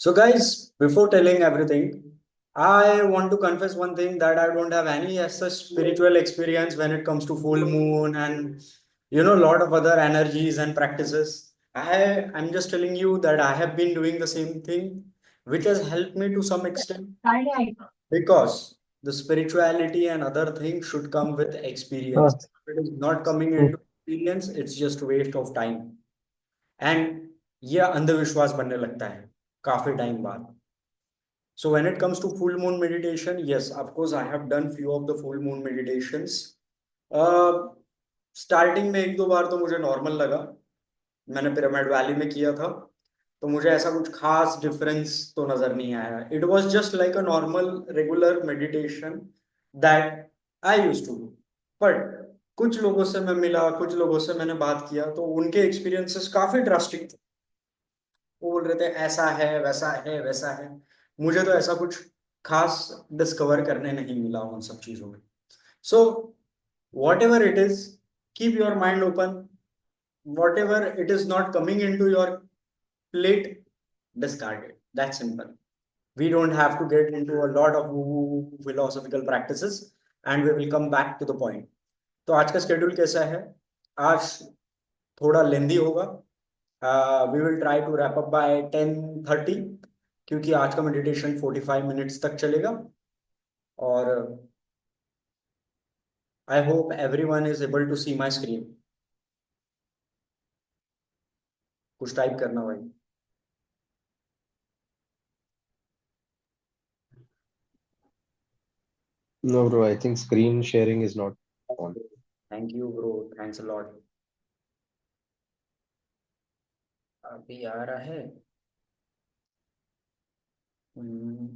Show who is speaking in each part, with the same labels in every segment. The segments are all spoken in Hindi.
Speaker 1: So, guys, before telling everything, I want to confess one thing that I don't have any as such spiritual experience when it comes to full moon and a lot of other energies and practices. I'm just telling you that I have been doing the same thing, which has helped me to some extent because the spirituality and other things should come with experience.
Speaker 2: हाँ,
Speaker 1: If it is not coming
Speaker 2: hmm,
Speaker 1: into experience, it's just waste of time. And ये अंधविश्वास बनने लगता है काफी टाइम बाद. So when it comes to full moon meditation, yes, of course, I have done few of the full moon meditations. Starting में एक दो बार तो मुझे नॉर्मल लगा. मैंने पिरामिड वैली में किया था, तो मुझे ऐसा कुछ खास डिफरेंस तो नजर नहीं आया. It was just like a normal regular meditation that I use to do. But कुछ लोगों से मैं मिला, कुछ लोगों से मैंने बात किया, तो उनके एक्सपीरियंसेस काफी ड्रास्टिक थे. वो बोल रहे थे ऐसा है, वैसा है, वैसा है. मुझे तो ऐसा कुछ खास डिस्कवर करने नहीं मिला उन सब चीजों में. So whatever it is, keep your mind open. Whatever it is not coming into your plate, discard it. That's simple. We don't have to get into a lot of woo philosophical practices, and we will come back to the point. तो आज का स्केड्यूल कैसा है? आज थोड़ा लेंदी होगा. We will try to wrap up by 10:30, क्योंकि आज का मेडिटेशन 45 मिनट्स तक चलेगा. और I hope everyone is able to see my screen. कुछ टाइप करना भाई.
Speaker 2: no, bro. I think screen sharing is not on.
Speaker 1: Thank you bro, thanks a lot. अभी आ रहा है. हम्म,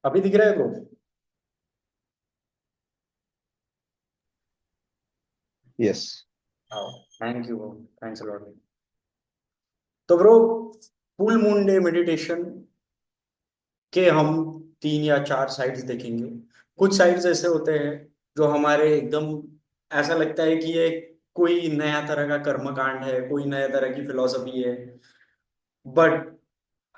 Speaker 1: अभी दिख रहा है bro?
Speaker 2: Yes.
Speaker 1: Thank you bro, thanks a lot. तो bro, full moon day meditation के हम 3 या 4 साइड्स देखेंगे. कुछ साइड्स ऐसे होते हैं जो हमारे एकदम ऐसा लगता है कि ये कोई नया तरह का कर्मकांड है, कोई नया तरह की फिलॉसफी है. बट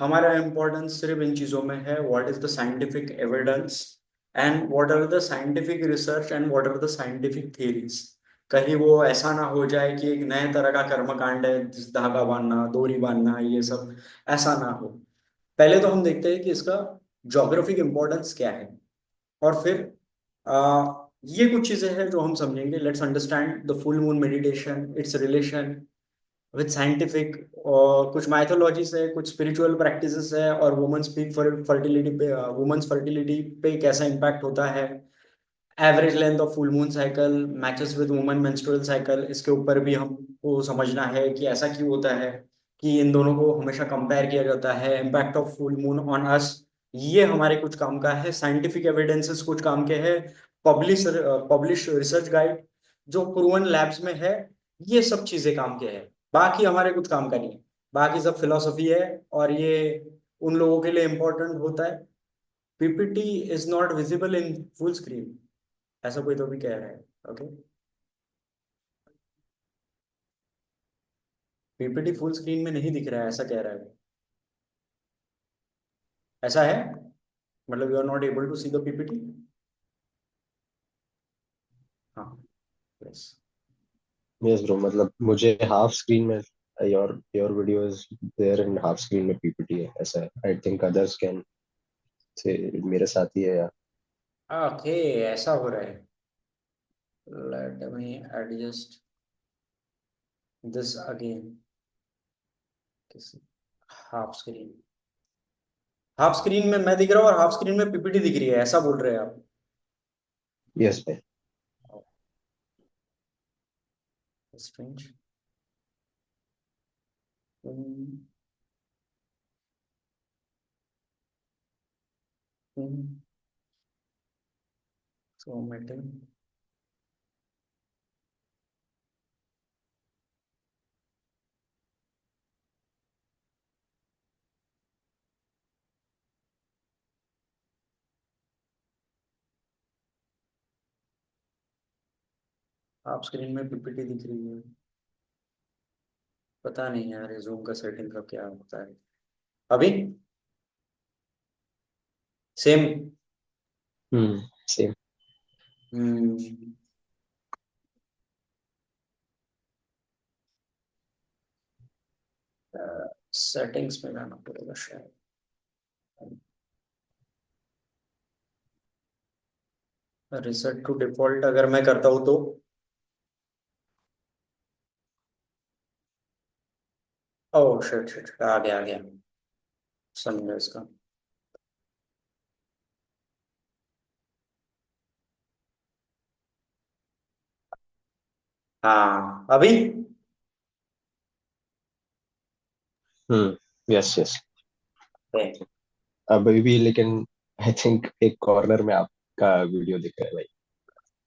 Speaker 1: हमारा इम्पोर्टेंस सिर्फ इन चीजों में है, what is the scientific evidence and what are the scientific research and what are the scientific theories. कहीं वो ऐसा ना हो जाए कि एक नए तरह का कर्मकांड है, जिस धागा बांधना, डोरी बांधना, ये सब ऐसा ना हो. पहले तो हम देखते हैं कि इसका ज्योग्राफिक इम्पोर्टेंस क्या है, और फिर ये कुछ चीजें हैं जो हम समझेंगे. Let's understand the full moon meditation, it's relation with scientific, और कुछ माइथोलॉजीज है, कुछ स्पिरिचुअल प्रैक्टिसेस है, और वुमेन्स पीक फर्टिलिटी पे, वुमेन्स फर्टिलिटी पे कैसा इम्पैक्ट होता है. Average length of full moon cycle matches with woman menstrual cycle, इसके ऊपर भी हमको समझना है कि ऐसा क्यों होता है कि इन दोनों को हमेशा कंपेयर किया जाता है. Impact of full moon on us, ये हमारे कुछ काम का है. साइंटिफिक एविडेंसेस कुछ काम के हैं. पब्लिश पब्लिश रिसर्च गाइड जो प्रूवन लैब्स में है, ये सब चीजें काम के हैं. बाकी हमारे कुछ काम का नहीं है. बाकी सब फिलोसफी है, और ये उन लोगों के लिए इम्पोर्टेंट होता है. PPT is not visible in full screen, ऐसा कोई तो भी कह रहा है. ओके, पीपीटी फुल स्क्रीन में नहीं दिख रहा है, ऐसा कह रहा है. ऐसा है, मतलब you are not able to see the PPT. हाँ. यस.
Speaker 2: Yes, bro. मतलब मुझे half screen में your video is there in half screen में PPT है ऐसा है. I think others can say मेरे साथ ही है यार.
Speaker 1: ओके, ऐसा हो रहा है. Let me adjust this again. Half screen, half screen में मैं दिख रहा हूँ और हाफ स्क्रीन में पीपीटी दिख रही है, ऐसा बोल रहे हैं आप?
Speaker 2: Yes, भाई.
Speaker 1: स्ट्रेंज. सो मीटिंग. आप स्क्रीन में पीपीटी दिख रही है। पता नहीं यार ये जूम का सेटिंग का क्या होता है। अभी सेम।
Speaker 2: सेम।
Speaker 1: हम्म सेटिंग्स में जाना पड़ेगा शायद। रिसेट टू डिफॉल्ट अगर मैं करता हूँ तो। ओह शिट शिट, आ गया समझा इसका। हाँ अभी।
Speaker 2: Yes yes.
Speaker 1: Okay.
Speaker 2: अभी भी लेकिन आई थिंक एक कॉर्नर में आपका वीडियो दिख रहा है भाई।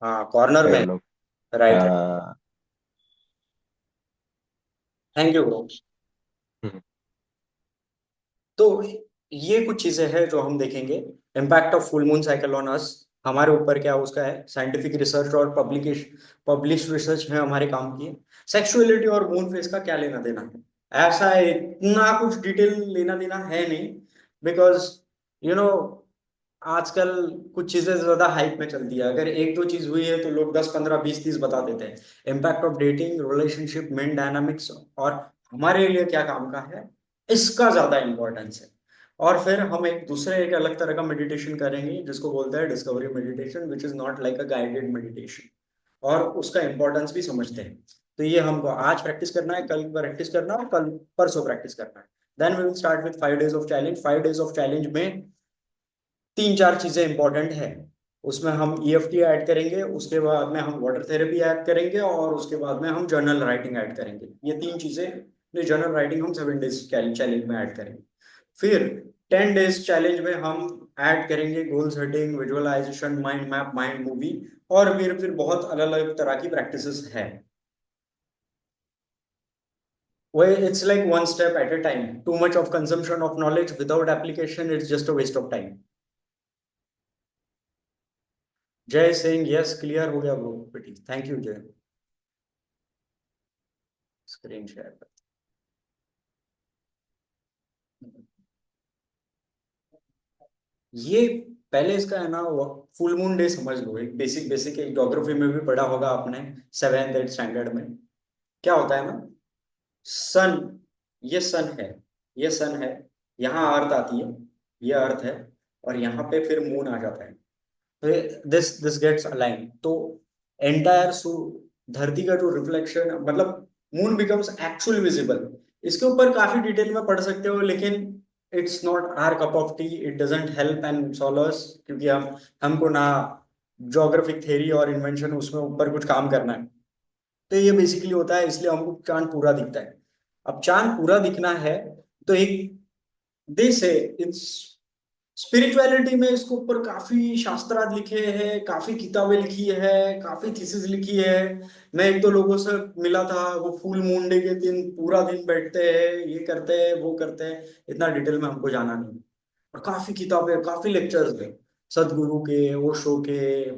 Speaker 1: हाँ कॉर्नर
Speaker 2: आई
Speaker 1: में।
Speaker 2: Don't know.
Speaker 1: Right. Thank you bro. तो ये कुछ चीजें हैं जो हम देखेंगे। Impact of full moon cycle on us, हमारे ऊपर क्या उसका है। साइंटिफिक रिसर्च और पब्लिकेशन, पब्लिश रिसर्च है हमारे काम की। सेक्सुअलिटी और मून फेस का क्या लेना देना है। ऐसा है, इतना कुछ डिटेल लेना देना है नहीं। बिकॉज यू नो आजकल कुछ चीजें ज्यादा हाइप में चलती है। अगर एक दो चीज हुई है तो लोग 10 15 20 30 बता देते हैं। Impact of dating, relationship, main dynamics और हमारे लिए क्या काम का है, इसका ज्यादा इंपॉर्टेंस है। और फिर हम एक दूसरे एक अलग तरह का मेडिटेशन करेंगे जिसको बोलते हैं discovery meditation, which is not like a guided meditation. और उसका इंपॉर्टेंस भी समझते हैं। तो ये हमको आज प्रैक्टिस करना है, कल प्रैक्टिस करना है और कल परसों प्रैक्टिस करना है। Then we will start with 5 days of challenge. 5 days of challenge में तीन चार चीजें इंपॉर्टेंट है। उसमें हम ईएफटी ऐड करेंगे, उसके बाद में हम वाटर थेरेपी ऐड करेंगे और उसके बाद में हम जर्नल राइटिंग ऐड करेंगे। ये तीन चीजें, जो जर्नल राइटिंग हम 7 डेज चैलेंज में ऐड करेंगे। फिर 10 डेज चैलेंज में हम ऐड करेंगे goal setting, visualisation, mind map, mind movie. और फिर बहुत अलग अलग तरह की प्रैक्टिसेस है। Well, it's like one step at a time. Too much of consumption of knowledge without application, it's just a waste of time. जय सिंह, यस क्लियर हो गया ब्रो बेटी, थैंक यू जय। स्क्रीन शेयर कर। ये पहले इसका है ना, फुल मून डे समझ लो। एक बेसिक बेसिक एक ज्योग्राफी में भी पढ़ा होगा आपने, 7th 8th स्टैंडर्ड में। क्या होता है ना, सन, ये सन है, ये सन है, यहाँ अर्थ आती है, ये अर्थ है, और यहाँ पे फिर मून आ जाता है। तो दिस गेट्स अलाइन तो एंटायर धरती का जो रिफ्लेक्शन, मतलब मून बिकम्स एक्चुअल विजिबल। इसके ऊपर काफी डिटेल में पढ़ सकते हो, लेकिन it's not our cup of tea, it doesn't help and solace, क्योंकि हम हमको ना ज्योग्राफिक थ्योरी और इन्वेंशन उसमें ऊपर कुछ काम करना है। तो ये बेसिकली होता है, इसलिए हमको चांद पूरा दिखता है। अब चांद पूरा दिखना है तो एक देश है, इट्स स्पिरिचुअलिटी में इसके ऊपर काफी शास्त्रार्थ लिखे हैं, काफी किताबें लिखी है, काफी थीसिस लिखी है। मैं एक दो लोगों से मिला था, वो फुल मून डे के दिन पूरा दिन बैठते हैं, ये करते हैं वो करते हैं। इतना डिटेल में हमको जाना नहीं। और काफी किताबें, काफी लेक्चर्स है, सदगुरु के, ओशो के,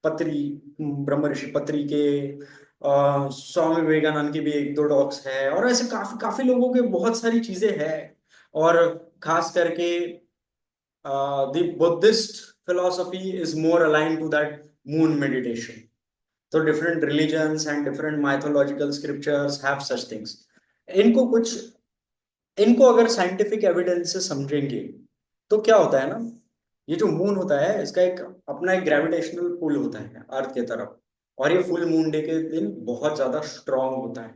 Speaker 1: पत्री, ब्रह्म ऋषि पत्री के, स्वामी विवेकानंद की भी एक दो टॉक्स है, और ऐसे काफी काफी लोगों के बहुत सारी चीजें हैं। और खास करके the Buddhist philosophy is more aligned to that moon meditation. So different religions and different mythological scriptures have such things. इनको कुछ इनको अगर साइंटिफिक एविडेंस से समझेंगे तो क्या होता है ना, ये जो मून होता है इसका एक अपना एक ग्रेविटेशनल पुल होता है अर्थ के तरफ। और ये फुल मून डे के दिन बहुत ज्यादा स्ट्रांग होता है।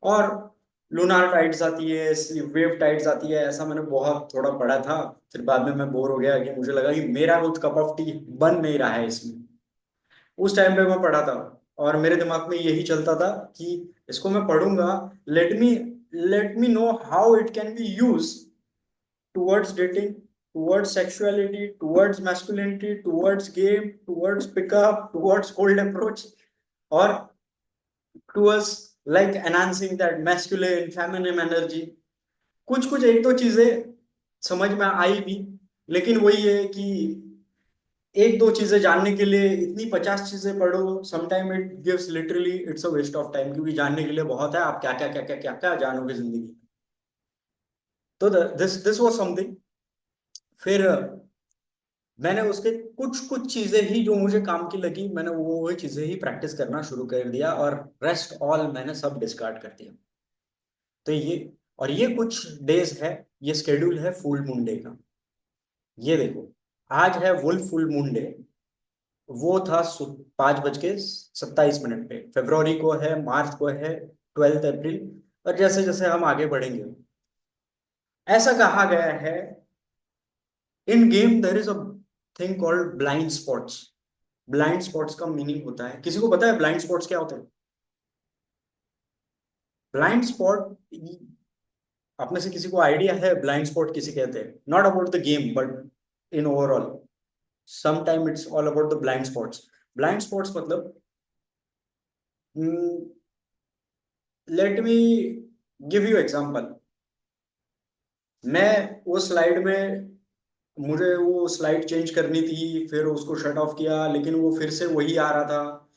Speaker 1: और लूनार टाइड्स आती है, वेव टाइड्स आती है, ऐसा मैंने बहुत थोड़ा पढ़ा था। फिर बाद में मैं बोर हो गया कि मुझे लगा कि मेरा कुछ कप ऑफ टी बन नहीं रहा है इसमें। उस टाइम पे मैं पढ़ा था और मेरे दिमाग में यही चलता था कि इसको मैं पढ़ूंगा, let me let me know how it can be use towards dating, towards sexuality, towards masculinity, towards game, towards pickup, towards cold approach, और towards like enhancing that masculine feminine energy. कुछ कुछ एक दो चीजें समझ में आई भी, लेकिन वही है कि एक दो चीजें जानने के लिए इतनी 50 चीजें पढ़ो, sometime it gives literally it's a waste of time, क्योंकि जानने के लिए बहुत है, आप क्या क्या क्या क्या क्या क्या जानोगे जिंदगी में। तो दिस दिस वाज समथिंग। फिर मैंने उसके कुछ कुछ चीजें ही जो मुझे काम की लगी, मैंने वो चीजें ही प्रैक्टिस करना शुरू कर दिया, और रेस्ट ऑल मैंने सब डिस्कार्ड कर दिया। तो ये, और ये कुछ डेज है, ये शेड्यूल है फुल मून डे का। ये देखो, आज है वुल्फ फुल मून डे। वो था 5:27 पे। फेब्रुवरी को है, मार्च को है 12 अप्रैल। और जैसे जैसे हम आगे बढ़ेंगे, ऐसा कहा गया है, इन game there is a thing called blind spots. Blind spots का मीनिंग होता है, किसी को पता है ब्लाइंड स्पॉट्स क्या होते हैं? ब्लाइंड स्पॉट, आप में से किसी को आइडिया है ब्लाइंड स्पॉट किसे कहते हैं? Not about the game but in overall, sometime it's all about the blind spots. Blind spots मतलब, let me give you example. मैं वो स्लाइड में, मुझे वो स्लाइड चेंज करनी थी, फिर उसको शट ऑफ किया, लेकिन वो फिर से वही आ रहा था।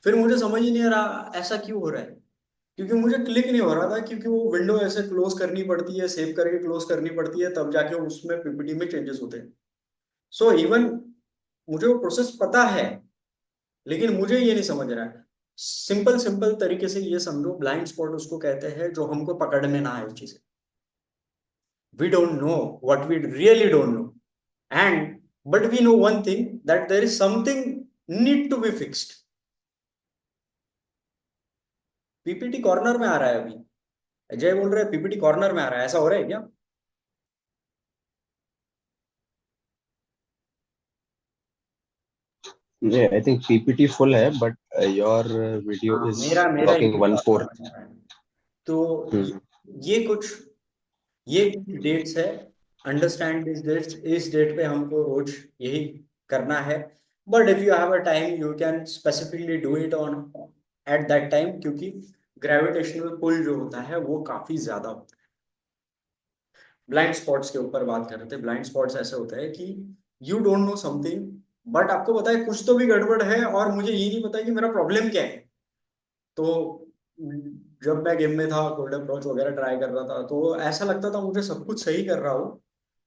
Speaker 1: फिर मुझे समझ ही नहीं आ रहा ऐसा क्यों हो रहा है, क्योंकि मुझे क्लिक नहीं हो रहा था, क्योंकि वो विंडो ऐसे क्लोज करनी पड़ती है, सेव करके क्लोज करनी पड़ती है, तब जाके उसमें पीपीटी में चेंजेस होते हैं। सो इवन मुझे वो प्रोसेस पता है, लेकिन मुझे ये नहीं समझ रहा है। सिंपल सिंपल तरीके से ये समझो, ब्लाइंड स्पॉट उसको कहते हैं जो हमको पकड़ने ना आए चीजें। We don't know what we really don't know, and but we know one thing, that there is something need to be fixed. PPT corner में आ रहा है अभी, अजय बोल रहे हैं पीपीटी कॉर्नर में आ रहा है, ऐसा हो रहा है क्या?
Speaker 2: जी, आई थिंक पीपीटी फुल है, बट योर वीडियो
Speaker 1: हाँ,
Speaker 2: इज
Speaker 1: मेरा मेरा
Speaker 2: talking
Speaker 1: he
Speaker 2: one
Speaker 1: corner
Speaker 2: fourth
Speaker 1: में आ रहा है। तो ये कुछ, ये डेट्स है, अंडरस्टैंड दिस डेट्स, इस डेट पे हमको रोज यही करना है। But if you have a time, you can specifically do it on eight that time, क्योंकि ग्रेविटेशनल पुल जो होता है वो काफी ज्यादा होता है। ब्लाइंड स्पॉट्स के ऊपर बात कर रहे थे। ब्लाइंड स्पॉट्स ऐसे होते हैं कि you don't know something, but आपको पता है कुछ तो भी गड़बड़ है, और मुझे ये नहीं पता कि मेरा प्रॉब्लम क्या है। तो जब मैं गेम में था, कोल्ड अप्रोच वगैरह ट्राई कर रहा था, तो ऐसा लगता था मुझे सब कुछ सही कर रहा हूँ,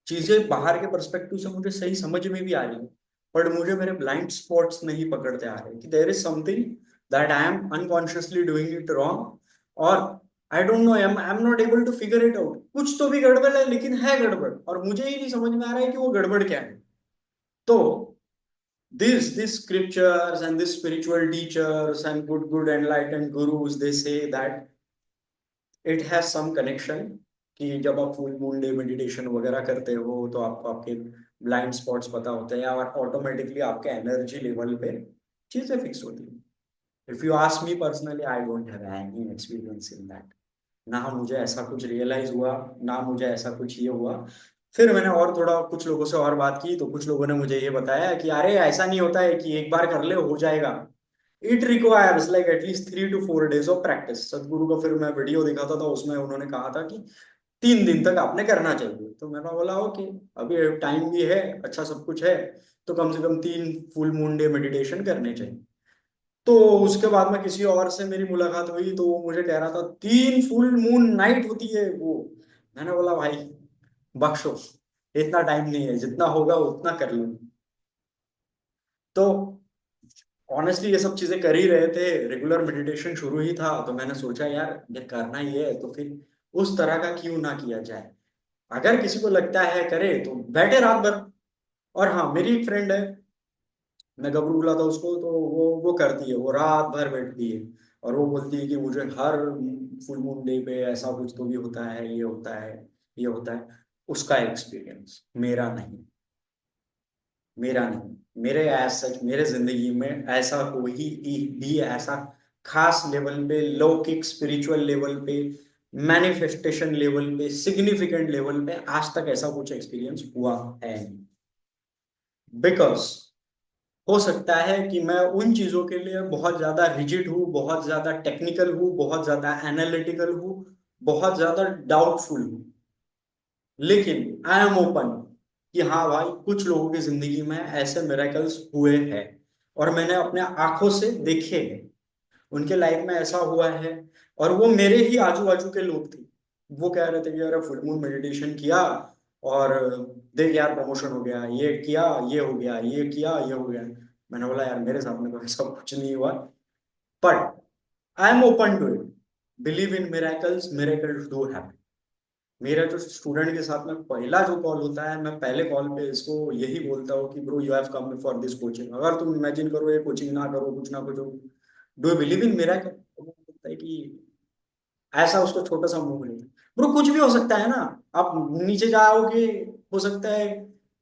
Speaker 1: चीजें बाहर के पर्सपेक्टिव से मुझे सही समझ में भी आ रही है, पर मुझे मेरे ब्लाइंड स्पॉट्स नहीं पकड़ते आ रहे कि there is something that I am unconsciously doing it wrong, और I don't know, I am not able to figure it out. कुछ तो भी गड़बड़ है, लेकिन है गड़बड़, और मुझे ही नहीं समझ में आ रहा है कि वो गड़बड़ क्या है। तो these scriptures and these spiritual teachers and good enlightened gurus, they say that it has some connection, कि जब आप फुल मून डे मेडिटेशन वगैरह करते हो, तो आपको आपके ब्लाइंड स्पॉट्स पता होते हैं, और ऑटोमेटिकली आपके एनर्जी लेवल पे चीजें फिक्स होती हैं। If you ask me personally, I don't have any experience in that. ना मुझे ऐसा कुछ रियलाइज हुआ, ना मुझे ऐसा कुछ ये हुआ। फिर मैंने और थोड़ा कुछ लोगों से और बात की, तो कुछ लोगों ने मुझे ये बताया कि अरे ऐसा नहीं होता है कि एक बार कर ले हो जाएगा, it requires like at least 3 to 4 days of practice. सदगुरु का फिर मैं वीडियो दिखाता था, उसमें उन्होंने कहा था कि 3 दिन तक आपने करना चाहिए। तो मैंने बोला ओके, अभी टाइम भी है, अच्छा सब कुछ है, तो कम से कम 3 फुल मून डे मेडिटेशन करने चाहिए। तो उसके बाद में किसी और से मेरी मुलाकात हुई, तो वो मुझे कह रहा था 3 फुल मून नाइट होती है वो। मैंने बोला भाई बख्शो, इतना टाइम नहीं है, जितना होगा उतना कर लूंगी। तो ऑनेस्टली ये सब चीजें कर ही रहे थे, रेगुलर मेडिटेशन शुरू ही था, तो मैंने सोचा यार ये करना ही है, तो फिर उस तरह का क्यों ना किया जाए। अगर किसी को लगता है करे तो बैठे रात भर। और हाँ, मेरी एक फ्रेंड है, मैं गबरू बुलाता उसको, तो वो करती है, वो रात भर बैठती है, और वो बोलती है कि मुझे हर फुल मून डे पे ऐसा कुछ तो भी होता है, ये होता है, ये होता है। उसका एक्सपीरियंस, मेरा नहीं। मेरा नहीं, मेरे एज सच मेरे जिंदगी में ऐसा कोई भी ऐसा खास लेवल पे, लौकिक स्पिरिचुअल लेवल पे, मैनिफेस्टेशन लेवल पे, सिग्निफिकेंट लेवल पे आज तक ऐसा कुछ एक्सपीरियंस हुआ है नहीं। बिकॉज हो सकता है कि मैं उन चीजों के लिए बहुत ज्यादा रिजिड हूँ, बहुत ज्यादा टेक्निकल हूँ, बहुत ज्यादा एनालिटिकल हूँ, बहुत ज्यादा डाउटफुल हूँ, लेकिन आई एम ओपन कि हाँ भाई कुछ लोगों की जिंदगी में ऐसे मिरेकल्स हुए हैं और मैंने अपने आंखों से देखे हैं, उनके लाइफ में ऐसा हुआ है। और वो मेरे ही आजू बाजू के लोग थे। वो कह रहे थे कि यार फुल मून मेडिटेशन किया और देख यार प्रमोशन हो गया, ये किया ये हो गया, ये किया ये हो गया। मैंने बोला यार मेरे साथ में तो ऐसा कुछ नहीं हुआ, but I am open to it, believe in miracles, miracles do happen. मेरा जो स्टूडेंट के साथ में पहला जो कॉल होता है, मैं पहले कॉल पे इसको यही बोलता हूँ कि bro you have come for this coaching, अगर तुम इमेजिन करो ये कोचिंग ना करो कुछ ना कुछ, do you believe in miracle? वो बोलता है कि ऐसा, उसको छोटा सा मुंह नहीं। ब्रो कुछ भी हो सकता है ना। आप नीचे जाओगे, हो सकता है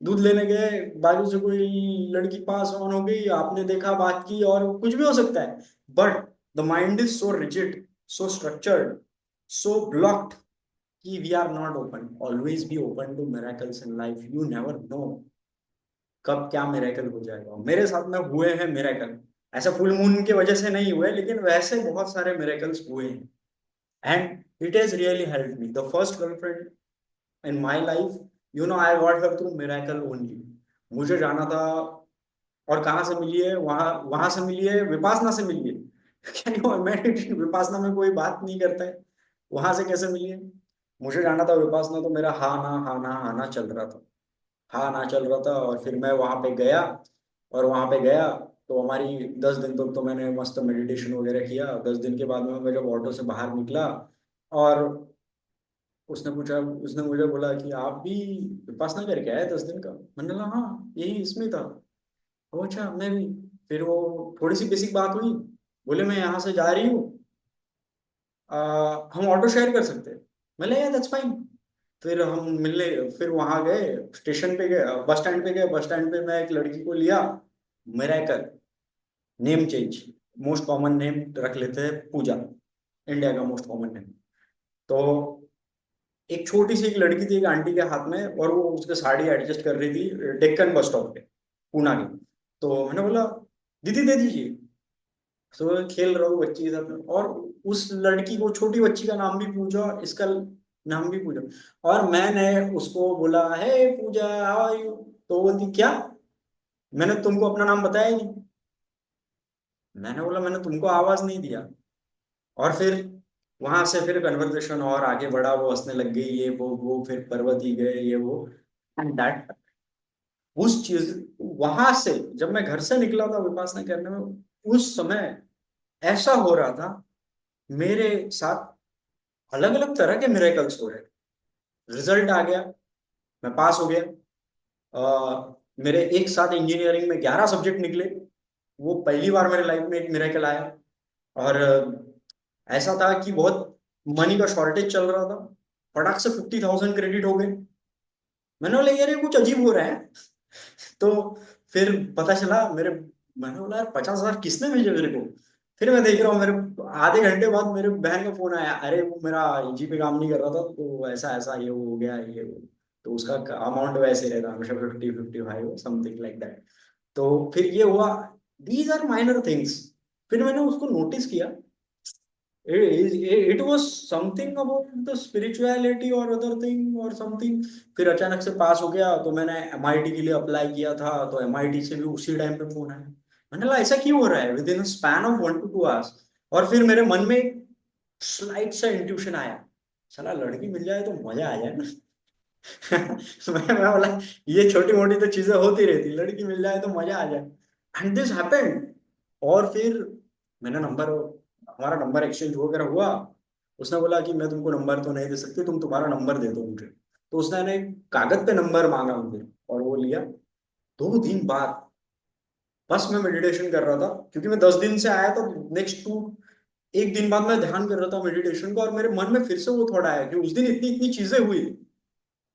Speaker 1: दूध लेने गए, बाजू से कोई लड़की पास ऑन हो गई, आपने देखा बात की, और कुछ भी हो सकता है। But the mind is so rigid, so structured, so blocked कि we are not open. Always be open to miracles in life, you never know कब क्या मिरेकल हो जाएगा। मेरे साथ में हुए हैं मिरेकल, ऐसा फुल मून की वजह से नहीं हुए, लेकिन वैसे बहुत सारे मिरेकल्स हुए हैं। And it has really helped me. The first girlfriend in my life, you know, I got her through miracle only. मुझे जाना था, और कहाँ से मिली है? वहां वहां से मिली है, विपासना से मिली है। कैन यू इमेजिन, विपासना में कोई बात नहीं करता है, वहां से कैसे मिली है? मुझे जाना था विपासना, तो मेरा हाँ ना हाँ ना हाँ ना चल रहा था, हाँ ना चल रहा था। और फिर मैं वहां पे गया, और वहां पे गया तो हमारी 10 दिन तक तो मैंने मस्त मेडिटेशन वगैरह किया। 10 दिन के बाद में मैं जब ऑटो से बाहर निकला, और उसने मुझे बोला कि आप भी विपासना करके आए 10 दिन का? मैंने बोला हाँ यही इसमें था। वो अच्छा मैं भी। फिर वो थोड़ी सी बेसिक बात हुई, बोले मैं यहाँ से जा रही हूँ, हम ऑटो शेयर कर सकते हैं? मैंने यार दैट्स फाइन। फिर हम मिलने, फिर वहां गए, स्टेशन पे गए, बस स्टैंड पे गए, बस स्टैंड पे मैं एक लड़की को लिया। Miracle, name change, most common name रख लेते हैं पूजा, इंडिया का मोस्ट कॉमन नेम। तो एक छोटी सी एक लड़की थी एक आंटी के हाथ में, और वो उसके साड़ी एडजस्ट कर रही थी डेक्कन बस स्टॉप पे, पूना की। तो मैंने बोला दीदी दे दीजिए। तो मैं खेल रहा हूँ बच्ची के साथ में, और उस लड़की को, छोटी बच्ची का नाम भी पूजा, इसका नाम भी पूजा। और मैंने उसको बोला हे पूजा हाउ आर यू, तो वो बोलती क्या, मैंने तुमको अपना नाम बताया ही नहीं। मैंने बोला मैंने तुमको आवाज नहीं दिया। और फिर वहां से फिर कन्वर्सेशन और आगे बढ़ा, वो हंसने लग गई, ये वो फिर पर्वती गए ये वो। एंड दैट, उस चीज, वहां से जब मैं घर से निकला था विपासना करने में, उस समय ऐसा हो रहा था मेरे साथ, अलग अलग तरह के मिरेकल्स हो रहे थे। रिजल्ट आ गया, मैं पास हो गया। मेरे एक साथ इंजीनियरिंग में 11 सब्जेक्ट निकले, वो पहली बार मेरे लाइफ में एक मिरेकल आया। और ऐसा था कि बहुत मनी का शॉर्टेज चल रहा था, फटाक से 50,000 क्रेडिट हो गए। मैंने बोला यार ये कुछ अजीब हो रहा है। तो फिर पता चला मेरे, मैंने बोला यार 50,000 किसने भेजे मेरे को? फिर मैं देख रहा हूँ, मेरे आधे घंटे बाद मेरे बहन का फोन आया, अरे वो मेरा जीपे काम नहीं कर रहा था, तो ऐसा ऐसा ये हो गया ये वो। तो उसका अमाउंट वैसे रहता हमेशा 50-55 समथिंग लाइक दैट। तो फिर ये हुआ, दीज आर माइनर थिंग्स। फिर मैंने उसको नोटिस किया, it was something about the spirituality or other thing or something। फिर अचानक से पास हो गया, तो मैंने एमआईटी के लिए अप्लाई किया था, तो एमआईटी से भी उसी टाइम पे फोन आया। मैंने कहा ऐसा क्यों हो रहा है with in span of 1 to 2 hours. और फिर मेरे मन में स्लाइट सा इंट्यूशन आया, चला लड़की मिल जाए तो मजा आ जाए ना। मैं बोला ये छोटी मोटी तो चीजें होती रहती, लड़की मिल जाए तो मजा आ जाए। And this happened. और फिर मैंने नंबर, हमारा नंबर एक्सचेंज वगैरह हुआ। उसने बोला कि मैं तुमको नंबर तो नहीं दे सकती, तुम तुम्हारा नंबर दे दो मुझे। तो उसने ने कागज पे नंबर मांगा मुझे, और वो लिया। 2 दिन बाद बस मैं मेडिटेशन कर रहा था, क्योंकि मैं 10 दिन से आया था। नेक्स्ट टू एक दिन बाद मैं ध्यान कर रहा था मेडिटेशन का, और मेरे मन में फिर से वो थॉट आया कि उस दिन इतनी इतनी चीजें हुई,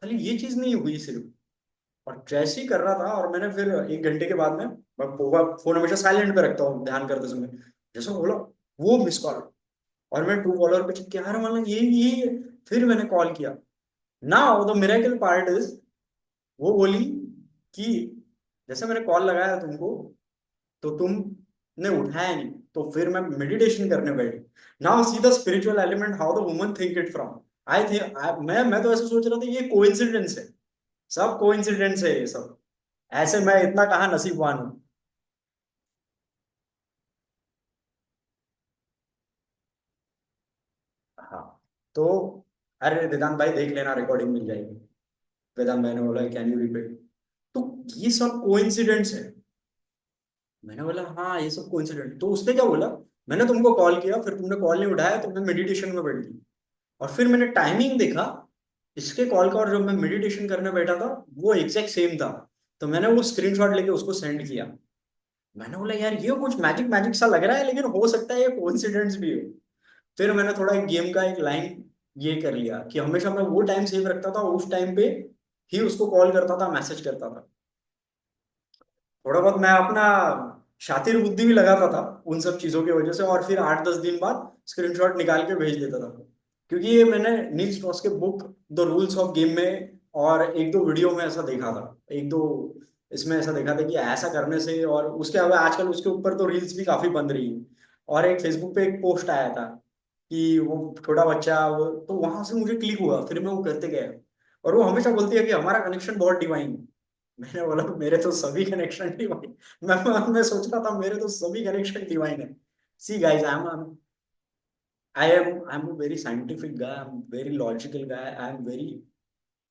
Speaker 1: खाली ये चीज नहीं हुई सिर्फ। और जैसे ही कर रहा था, और मैंने फिर 1 घंटे के बाद में, मैं फोन हमेशा साइलेंट पे रखता हूँ ध्यान करते समय, जैसे बोला वो मिस कॉल, और मैं ट्रू कॉलर पे चेक किया, यार मतलब ये है। फिर मैंने कॉल किया। Now the miracle part is, वो बोली कि जैसे मैंने कॉल लगाया तुमको, तो तुमने उठाया नहीं, तो फिर मैं मेडिटेशन करने बैठी। Now see the spiritual element, how the woman think it from. I think मैं तो ऐसे सोच रहा था ये कोइंसिडेंस है, सब कोइंसिडेंस है ये सब। ऐसे मैं इतना कहाँ नसीबवान हूँ। हाँ। तो अरे वेदांत भाई देख लेना, रिकॉर्डिंग मिल जाएगी। वेदांत भाई ने बोला कैन यू रिपीट। तो ये सब कोइंसिडेंस है। मैंने बोला हाँ ये सब कोइंसिडेंट। तो उसने क्या बोला, मैंने तुमको कॉल किया, फिर तुमने कॉल नहीं उठाया, तो मैं मेडिटेशन में बैठ गई। और फिर मैंने टाइमिंग देखा इसके कॉल का, और जब मैं मेडिटेशन करने बैठा था वो एग्जैक्ट सेम था। तो मैंने वो स्क्रीनशॉट लेके उसको सेंड किया। मैंने बोला यार ये कुछ मैजिक मैजिक सा लग रहा है, लेकिन हो सकता है ये कोइंसिडेंस भी हो। फिर मैंने थोड़ा एक गेम का एक लाइन ये कर लिया कि हमेशा मैं वो टाइम सेव रखता था, उस टाइम पे ही उसको कॉल करता था, मैसेज करता था। थोड़ा बहुत मैं अपना शातिर बुद्धि भी लगाता था उन सब चीजों की वजह से, और फिर 8-10 दिन बाद स्क्रीनशॉट निकाल के भेज देता था। क्योंकि ये मैंने नील स्ट्रॉस के book the rules of game में और एक दो वीडियो में ऐसा देखा था, एक दो इसमें ऐसा देखा था कि ऐसा करने से। और उसके अलावा आजकल उसके ऊपर तो रील्स भी काफी बन रही है। और एक फेसबुक पे एक पोस्ट आया था कि वो छोटा बच्चा वो, तो वहां से मुझे क्लिक हुआ, फिर मैं वो करते गया। और वो हमेशा बोलती है कि हमारा कनेक्शन बहुत डिवाइन है। मैंने बोला मेरे तो सभी कनेक्शन डिवाइन। मैं सोच रहा था मेरे तो सभी कनेक्शन डिवाइन है। See guys, I am a very scientific guy, I'm very logical guy, I am very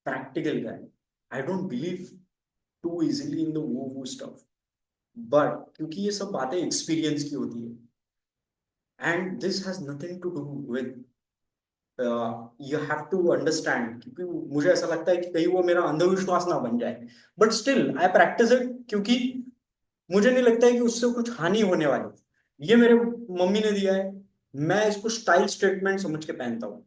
Speaker 1: practical guy. I don't believe too easily in the woo woo stuff. But क्योंकि ये सब बातें एक्सपीरियंस की होती है, and this has nothing to do with, you have to understand. क्योंकि मुझे ऐसा लगता है कि कहीं वो मेरा अंधविश्वास ना बन जाए। But still I practice it, क्योंकि मुझे नहीं लगता है कि उससे कुछ हानि होने वाली। ये मेरे मम्मी ने दिया है, मैं इसको स्टाइल स्टेटमेंट समझ के पहनता हूँ।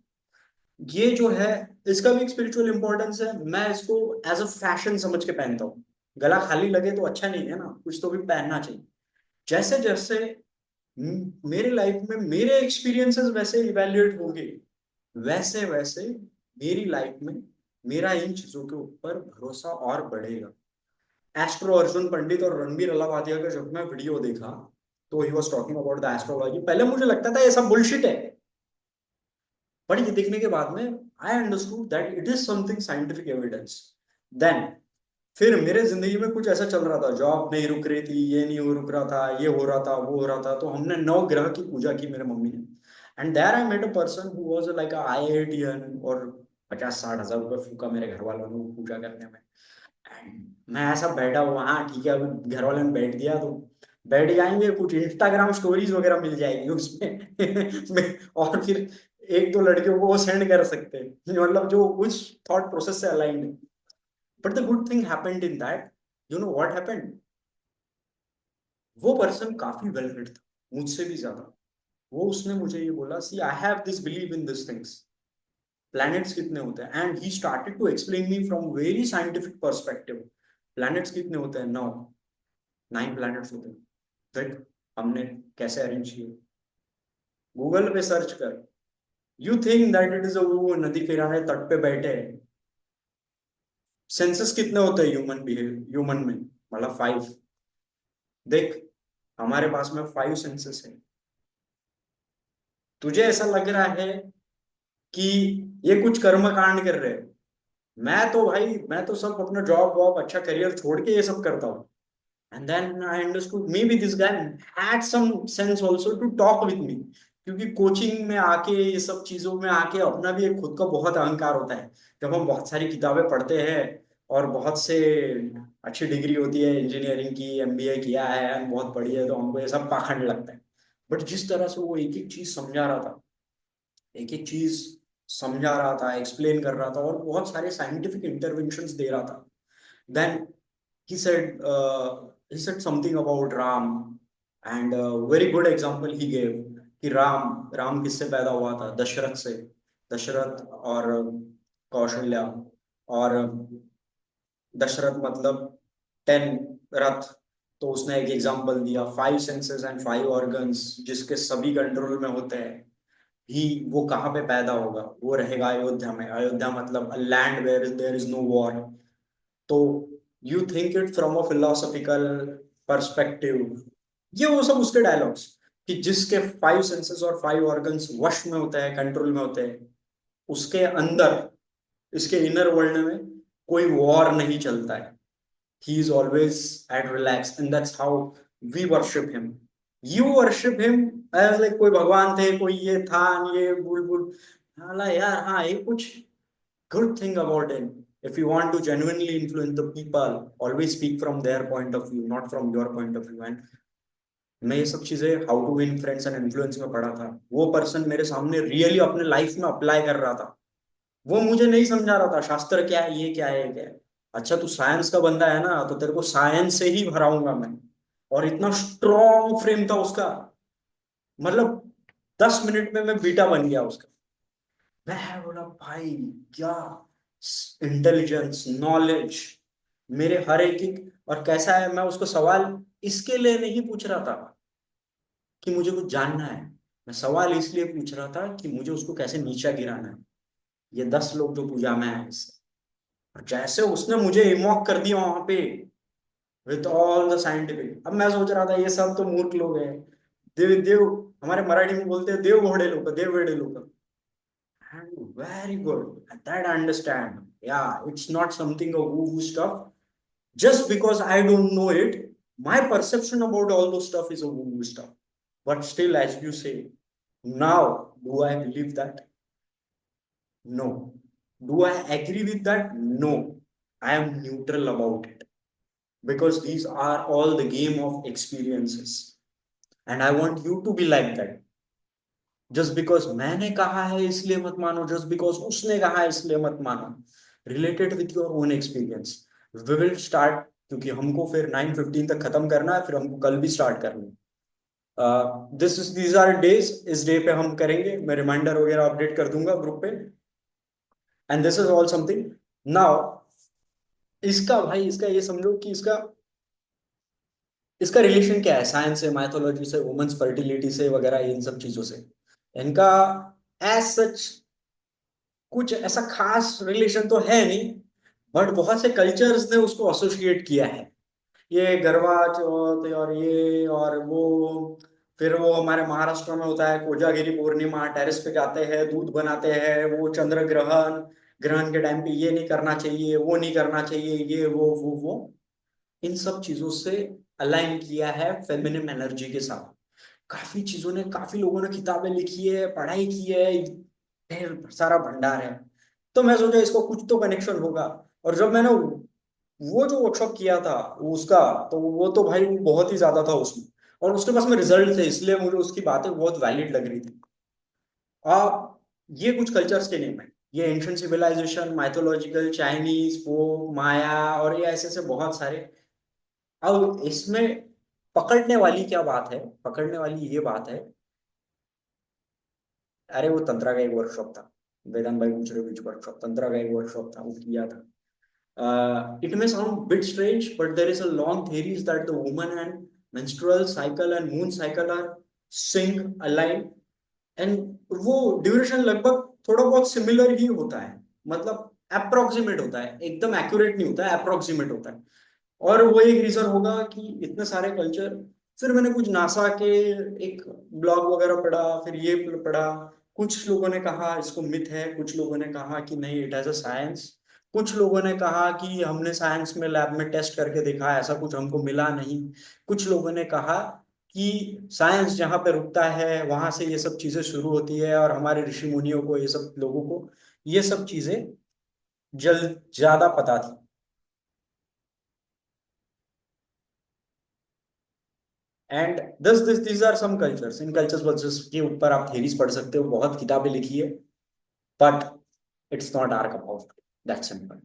Speaker 1: ये जो है इसका भी एक स्पिरिचुअल इंपॉर्टेंस है, मैं इसको एज अ फैशन समझ के पहनता हूँ। गला खाली लगे तो अच्छा नहीं है ना, कुछ तो भी पहनना चाहिए। जैसे जैसे मेरे लाइफ में मेरे एक्सपीरियंसेस वैसे इवेल्युएट होंगे, वैसे वैसे मेरी लाइफ में मेरा इन चीजों के ऊपर भरोसा और बढ़ेगा। एस्ट्रो अर्जुन पंडित और रणबीर अलाहाबादिया का जब मैं वीडियो देखा, तो he was talking about the astrology. पहले मुझे लगता था ये सब बुलशिट है, पर ये देखने के बाद में I understood that it is something scientific evidence. Then फिर मेरे जिंदगी में कुछ ऐसा चल रहा था, जॉब नहीं रुक रही थी, ये नहीं हो रुक रहा था, ये हो रहा था, वो हो रहा था, तो हमने 9 ग्रह की पूजा की मेरे मम्मी ने। And there I met a person who was like a IITian, और 50-60 हज़ार रुपये फूका मेरे घर वालों ने वो पूजा करने में। मैं ऐसा बैठा हुआ, हाँ ठीक है, अभी घर वालों ने बैठ दिया तो बैठ जाएंगे, कुछ इंस्टाग्राम स्टोरीज वगैरह मिल जाएगी उसमें और फिर एक दो लड़कियों को वो सेंड कर सकते हैं, मतलब जो उस थॉट प्रोसेस से अलाइंड है। But the good thing happened in that, you know what happened, वो पर्सन काफी वेल रिड था, मुझसे भी ज्यादा। वो उसने मुझे ये बोला, see I have this believe in this things, planets कितने होते हैं, and he started to explain me from very scientific perspective. Planets कितने होते हैं, 9 प्लैनेट्स होते हैं। देख हमने कैसे अरेंज किए, गूगल पे सर्च कर। You think that it is a वो नदी किनारे तट पे बैठे हैं। सेंसस कितने होते हैं ह्यूमन में, मतलब 5। देख हमारे पास में 5 सेंसस है। तुझे ऐसा लग रहा है कि ये कुछ कर्म कांड कर रहे हैं, मैं तो भाई मैं तो सब अपना जॉब वॉब अच्छा करियर छोड़ के ये सब करता हूँ। And then I understood maybe this guy had some sense also to talk with me, क्योंकि कोचिंग में आके ये सब चीजों में आके अपना भी एक खुद का बहुत अहंकार होता है। जब हम बहुत सारी किताबें पढ़ते हैं और बहुत से अच्छी डिग्री होती है, इंजीनियरिंग की, MBA किया है, बहुत पढ़ी है, तो हमको ये सब पाखंड लगता है। बट जिस तरह से वो एक एक चीज समझा रहा था, एक एक चीज समझा रहा था, एक्सप्लेन कर रहा था, और बहुत सारे साइंटिफिक इंटरवेंशंस दे रहा था। Then he said he said something about Ram, and a very good example he gave कि राम किससे पैदा हुआ था, दशरथ से। दशरथ और कौशल्या, और दशरथ मतलब 10 रथ। तो उसने एक एग्जांपल दिया, 5 सेंसेस एंड 5 ऑर्गन्स जिसके सभी कंट्रोल में होते हैं, ही वो कहाँ पे पैदा होगा, वो रहेगा अयोध्या में। अयोध्या मतलब land where there is no war. तो you think it from a philosophical perspective. ये वो सब उसके डायलॉग्स, कि जिसके 5 सेंसेस और 5 ऑर्गन्स वश में होते हैं, कंट्रोल में होते हैं, उसके अंदर, इसके इनर वर्ल्ड में कोई वॉर नहीं चलता है। He is always at relax and that's how we worship him. You worship him as like कोई भगवान थे, कोई ये था, ये बुलबुल। हाला यार, हाँ ये कुछ good thing about it. If you want to genuinely influence the people, always speak from their point of view, not from your point of view. And मैं ये सब चीजें how to win friends and influence में पढ़ा था। वो पर्सन मेरे सामने रियली अपने लाइफ में अप्लाई कर रहा था। वो मुझे नहीं समझा रहा था शास्त्र क्या है, ये क्या है, ये क्या है। अच्छा तू साइंस का बंदा है ना, तो तेरे को साइंस से ही भराऊंगा मैं। और इतना स्ट्रॉन्ग फ्रेम था उसका, मतलब 10 मिनट में मैं बीटा बन गया उसका। मैं बोला भाई क्या इंटेलिजेंस, नॉलेज, मेरे हर एक और कैसा है। मैं उसको सवाल इसके लिए नहीं पूछ रहा था कि मुझे कुछ जानना है। मैं सवाल इसलिए पूछ रहा था कि मुझे उसको कैसे नीचा गिराना है। ये 10 लोग जो पूजा में आए इससे, और जैसे उसने मुझे इमॉक कर दिया वहां पे विथ ऑल द साइंटिफिक। अब मैं सोच रहा था ये सब तो मूर्ख लोग हैं, देव देव, हमारे मराठी में बोलते हैं देव घोड़े लोग, देव वेड़े लोग। And very good. That I understand. Yeah, it's not something of woo-woo stuff. Just because I don't know it, my perception about all those stuff is a woo-woo stuff. But still, as you say, now, do I believe that? No. Do I agree with that? No. I am neutral about it. Because these are all the game of experiences. And I want you to be like that. Just because मैंने कहा है इसलिए मत मानो, जस्ट बिकॉज उसने कहा है इसलिए मत मानो। Related with your own experience. We will start, क्योंकि हमको फिर 9:15 तक खत्म करना है, फिर हमको कल भी स्टार्ट करना है। दीज आर डेज, इस डे पे हम करेंगे। मैं रिमाइंडर वगैरह अपडेट कर दूंगा ग्रुप पे। And this is all something now. इसका भाई, इसका ये समझो कि इसका रिलेशन क्या है साइंस से, माइथोलॉजी से, वुमेन्स फर्टिलिटी से वगैरह, इन सब चीजों से। इनका एज सच कुछ ऐसा खास रिलेशन तो है नहीं, बट बहुत से कल्चर्स ने उसको एसोसिएट किया है। ये गरबा चौथ और ये और वो, फिर वो हमारे महाराष्ट्र में होता है कोजागिरी पूर्णिमा, टेरेस पे जाते हैं, दूध बनाते हैं, वो चंद्र ग्रहण, ग्रहण के टाइम पे ये नहीं करना चाहिए, वो नहीं करना चाहिए, ये वो इन सब चीजों से अलाइन किया है फेमिनिन एनर्जी के साथ। काफी चीजों ने, काफी लोगों ने किताबें लिखी है, पढ़ाई की है, ढेर सारा भंडार है। तो मैं सोचा इसको कुछ तो कनेक्शन होगा। और जब मैंने वो जो वर्कशॉप किया था उसका, तो वो तो भाई वो बहुत ही ज्यादा था उसमें, और उसके पास में रिजल्ट थे, इसलिए मुझे उसकी बातें बहुत वैलिड लग रही थी। आप, ये कुछ कल्चर्स के नेम है, ये एंशियंट सिविलाइजेशन, माइथोलॉजिकल, चाइनीज, वो माया, और ये ऐसे ऐसे बहुत सारे। अब इसमें पकड़ने वाली क्या बात है, पकड़ने वाली ये बात है। अरे वो तंत्रा का एक वर्कशॉप था, वेदांत भाई पूछ रहे बीच वर्कशॉप, तंत्रा का एक वर्कशॉप था, वो किया था। It may sound a bit strange, but there is a long theories that the woman and menstrual cycle and moon cycle are sync aligned, and वो ड्यूरेशन लगभग थोड़ा बहुत सिमिलर ही होता है, मतलब अप्रोक्सीमेट होता है, एकदम एक्यूरेट नहीं होता है, अप्रोक्सीमेट होता है। और वो एक रीजन होगा कि इतने सारे कल्चर। फिर मैंने कुछ नासा के एक ब्लॉग वगैरह पढ़ा, फिर ये पढ़ा। कुछ लोगों ने कहा इसको मिथ है, कुछ लोगों ने कहा कि नहीं इट हैज अ साइंस। कुछ लोगों ने कहा कि हमने साइंस में लैब में टेस्ट करके देखा, ऐसा कुछ हमको मिला नहीं। कुछ लोगों ने कहा कि साइंस जहाँ पे रुकता है वहां से ये सब चीजें शुरू होती है, और हमारे ऋषि मुनियों को, ये सब लोगों को ये सब चीजें जल्द ज्यादा पता थी। And this these are some cultures, in cultures versus के ऊपर आप थेरीज पढ़ सकते हो, बहुत किताबें लिखी है। But it's not our cup of that simple,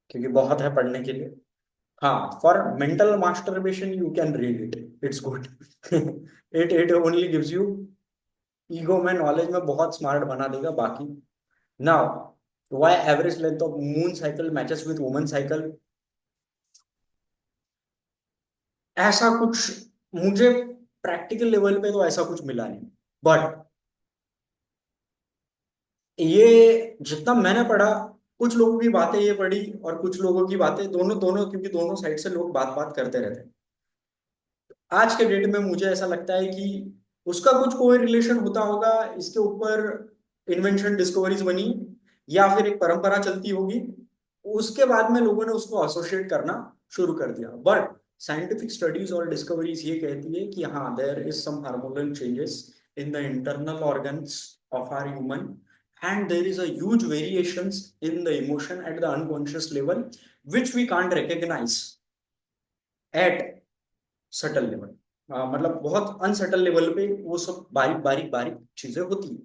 Speaker 1: क्योंकि बहुत है पढ़ने के लिए। हाँ, for mental masturbation you can read it, it's good. It it only gives you ego में, नॉलेज में बहुत स्मार्ट बना देगा बाकी। Now why average length of moon cycle matches with woman cycle, ऐसा कुछ मुझे प्रैक्टिकल लेवल पे तो ऐसा कुछ मिला नहीं। बट ये जितना मैंने पढ़ा, कुछ लोगों की बातें ये पढ़ी, और कुछ लोगों की बातें, दोनों दोनों, क्योंकि दोनों साइड से लोग बात बात करते रहते हैं। आज के डेट में मुझे ऐसा लगता है कि उसका कुछ कोई रिलेशन होता होगा इसके ऊपर, इन्वेंशन डिस्कवरीज बनी, या फिर एक परंपरा चलती होगी। उसके बाद में लोगों ने उसको एसोसिएट करना शुरू कर दिया। बट साइंटिफिक स्टडीज और डिस्कवरीज ये कहती है कि हाँ, there is some hormonal changes in the internal organs of our human, and there is a huge variations in the emotion at the unconscious level which we can't recognize at subtle level। मतलब बहुत अनसटल लेवल पे वो सब बारीक बारीक बारीक चीजें होती है,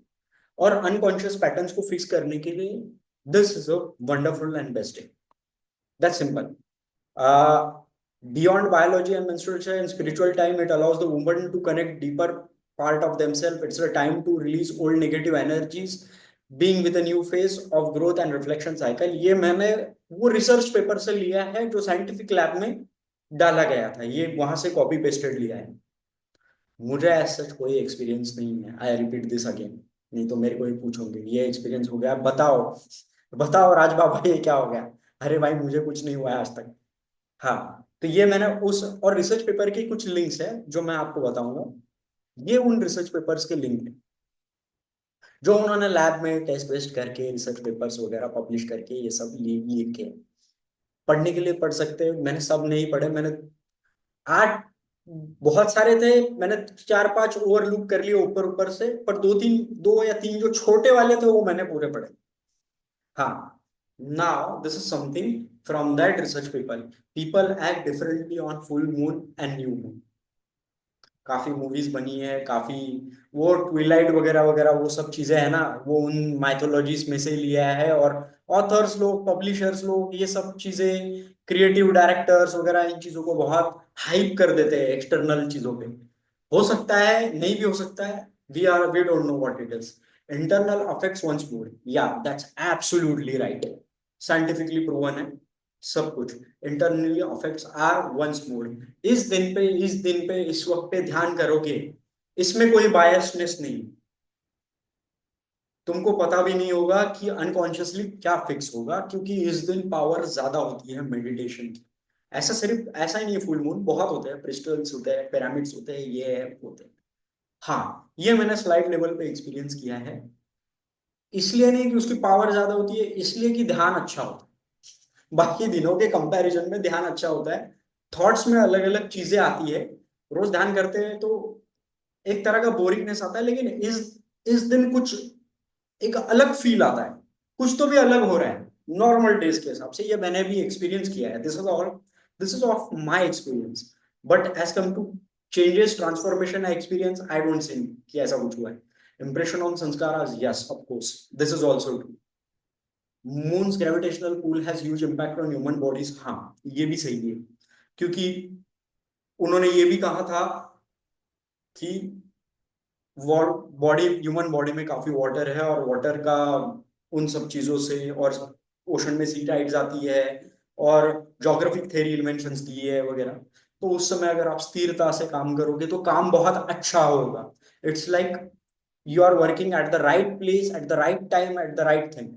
Speaker 1: और अनकॉन्शियस पैटर्न्स को फिक्स करने के लिए this is a wonderful and best day. That's simple. Beyond biology and menstruation and spiritual time, it allows the woman to connect deeper part of themselves. It's a time to release old negative energies, being with a new phase of growth and reflection cycle। ये मैंने वो रिसर्च पेपर से लिया है जो साइंटिफिक लैब में डाला गया था, ये वहां से कॉपी पेस्टेड लिया है। मुझे ऐसा कोई एक्सपीरियंस नहीं है। आई रिपीट दिस अगेन, नहीं तो मेरे को ही पूछोगे ये एक्सपीरियंस हो गया, बताओ बताओ राज बाबा ये क्या हो गया। अरे भाई मुझे कुछ नहीं हुआ है आज तक। हाँ, तो ये मैंने उस और रिसर्च पेपर के कुछ लिंक्स है जो मैं आपको बताऊंगा। ये उन रिसर्च पेपर्स के लिंक है जो उन्होंने लैब में टेस्ट वेस्ट करके रिसर्च पेपर्स वगैरह पब्लिश करके ये सब लिख के। पढ़ने के लिए पढ़ सकते हैं, मैंने सब नहीं पढ़े। मैंने 8 बहुत सारे थे, मैंने 4-5 ओवरलुक कर लिए ऊपर ऊपर से, पर 2 या 3 जो छोटे वाले थे वो मैंने पूरे पढ़े। हाँ, now this is something from that research paper। People act differently on full moon and new moon। काफी मूवीज बनी है, काफी वो ट्विलाइट वगैरह वगैरह वो सब चीजें है ना, वो उन माइथोलॉजीज में से लिया है। और ऑथर्स लोग, पब्लिशर्स लोग ये सब चीजें, क्रिएटिव डायरेक्टर्स वगैरह इन चीजों को बहुत हाइप कर देते हैं एक्सटर्नल चीजों पे। हो सकता है, नहीं भी हो सकता है। We don't know what it is. Internal affects once more, या that's absolutely right. Scientifically proven है सब कुछ। Internally affects are once more. इस दिन पे इस वक्त पे ध्यान करोगे, इसमें कोई बायसनेस नहीं। तुमको पता भी नहीं होगा कि अनकॉन्शियसली क्या फिक्स होगा, क्योंकि इस दिन पावर ज्यादा होती है मेडिटेशन की। ऐसा सिर्फ ऐसा ही नहीं है, फुल मून बहुत होते हैं, क्रिस्टल्स होते हैं, पिरामिड्स होते हैं, ये है होते हैं। हाँ, ये मैंने स्लाइड लेवल पे एक्सपीरियंस किया है। इसलिए नहीं कि उसकी पावर ज्यादा होती है, इसलिए कि ध्यान अच्छा होता है। बाकी दिनों के कंपैरिजन में ध्यान अच्छा होता है। थॉट्स में अलग अलग चीजें आती है, रोज ध्यान करते हैं तो एक तरह का बोरिंगनेस आता है, लेकिन इस दिन कुछ एक अलग फील आता है। कुछ तो भी अलग हो रहा है नॉर्मल डेज के हिसाब से। ये मैंने भी एक्सपीरियंस किया है। This is of my experience. But as come to changes, transformation experience, I don't think कि ऐसा कुछ हुआ है। Impression on sanskar, yes of course, this is also true. Moon's gravitational pull has huge impact on human bodies, हाँ ये भी सही है। क्योंकि उन्होंने ये भी कहा था कि बॉडी, ह्यूमन बॉडी में काफी वाटर है, और वाटर का उन सब चीजों से, और ओशन में सी टाइड्स आती है, और जोग्राफिक थ्योरी इन्वेंशंस दी है वगैरह। तो उस समय अगर आप स्थिरता से काम करोगे तो काम बहुत अच्छा होगा। It's like you are working at the right place at the right time at the right thing.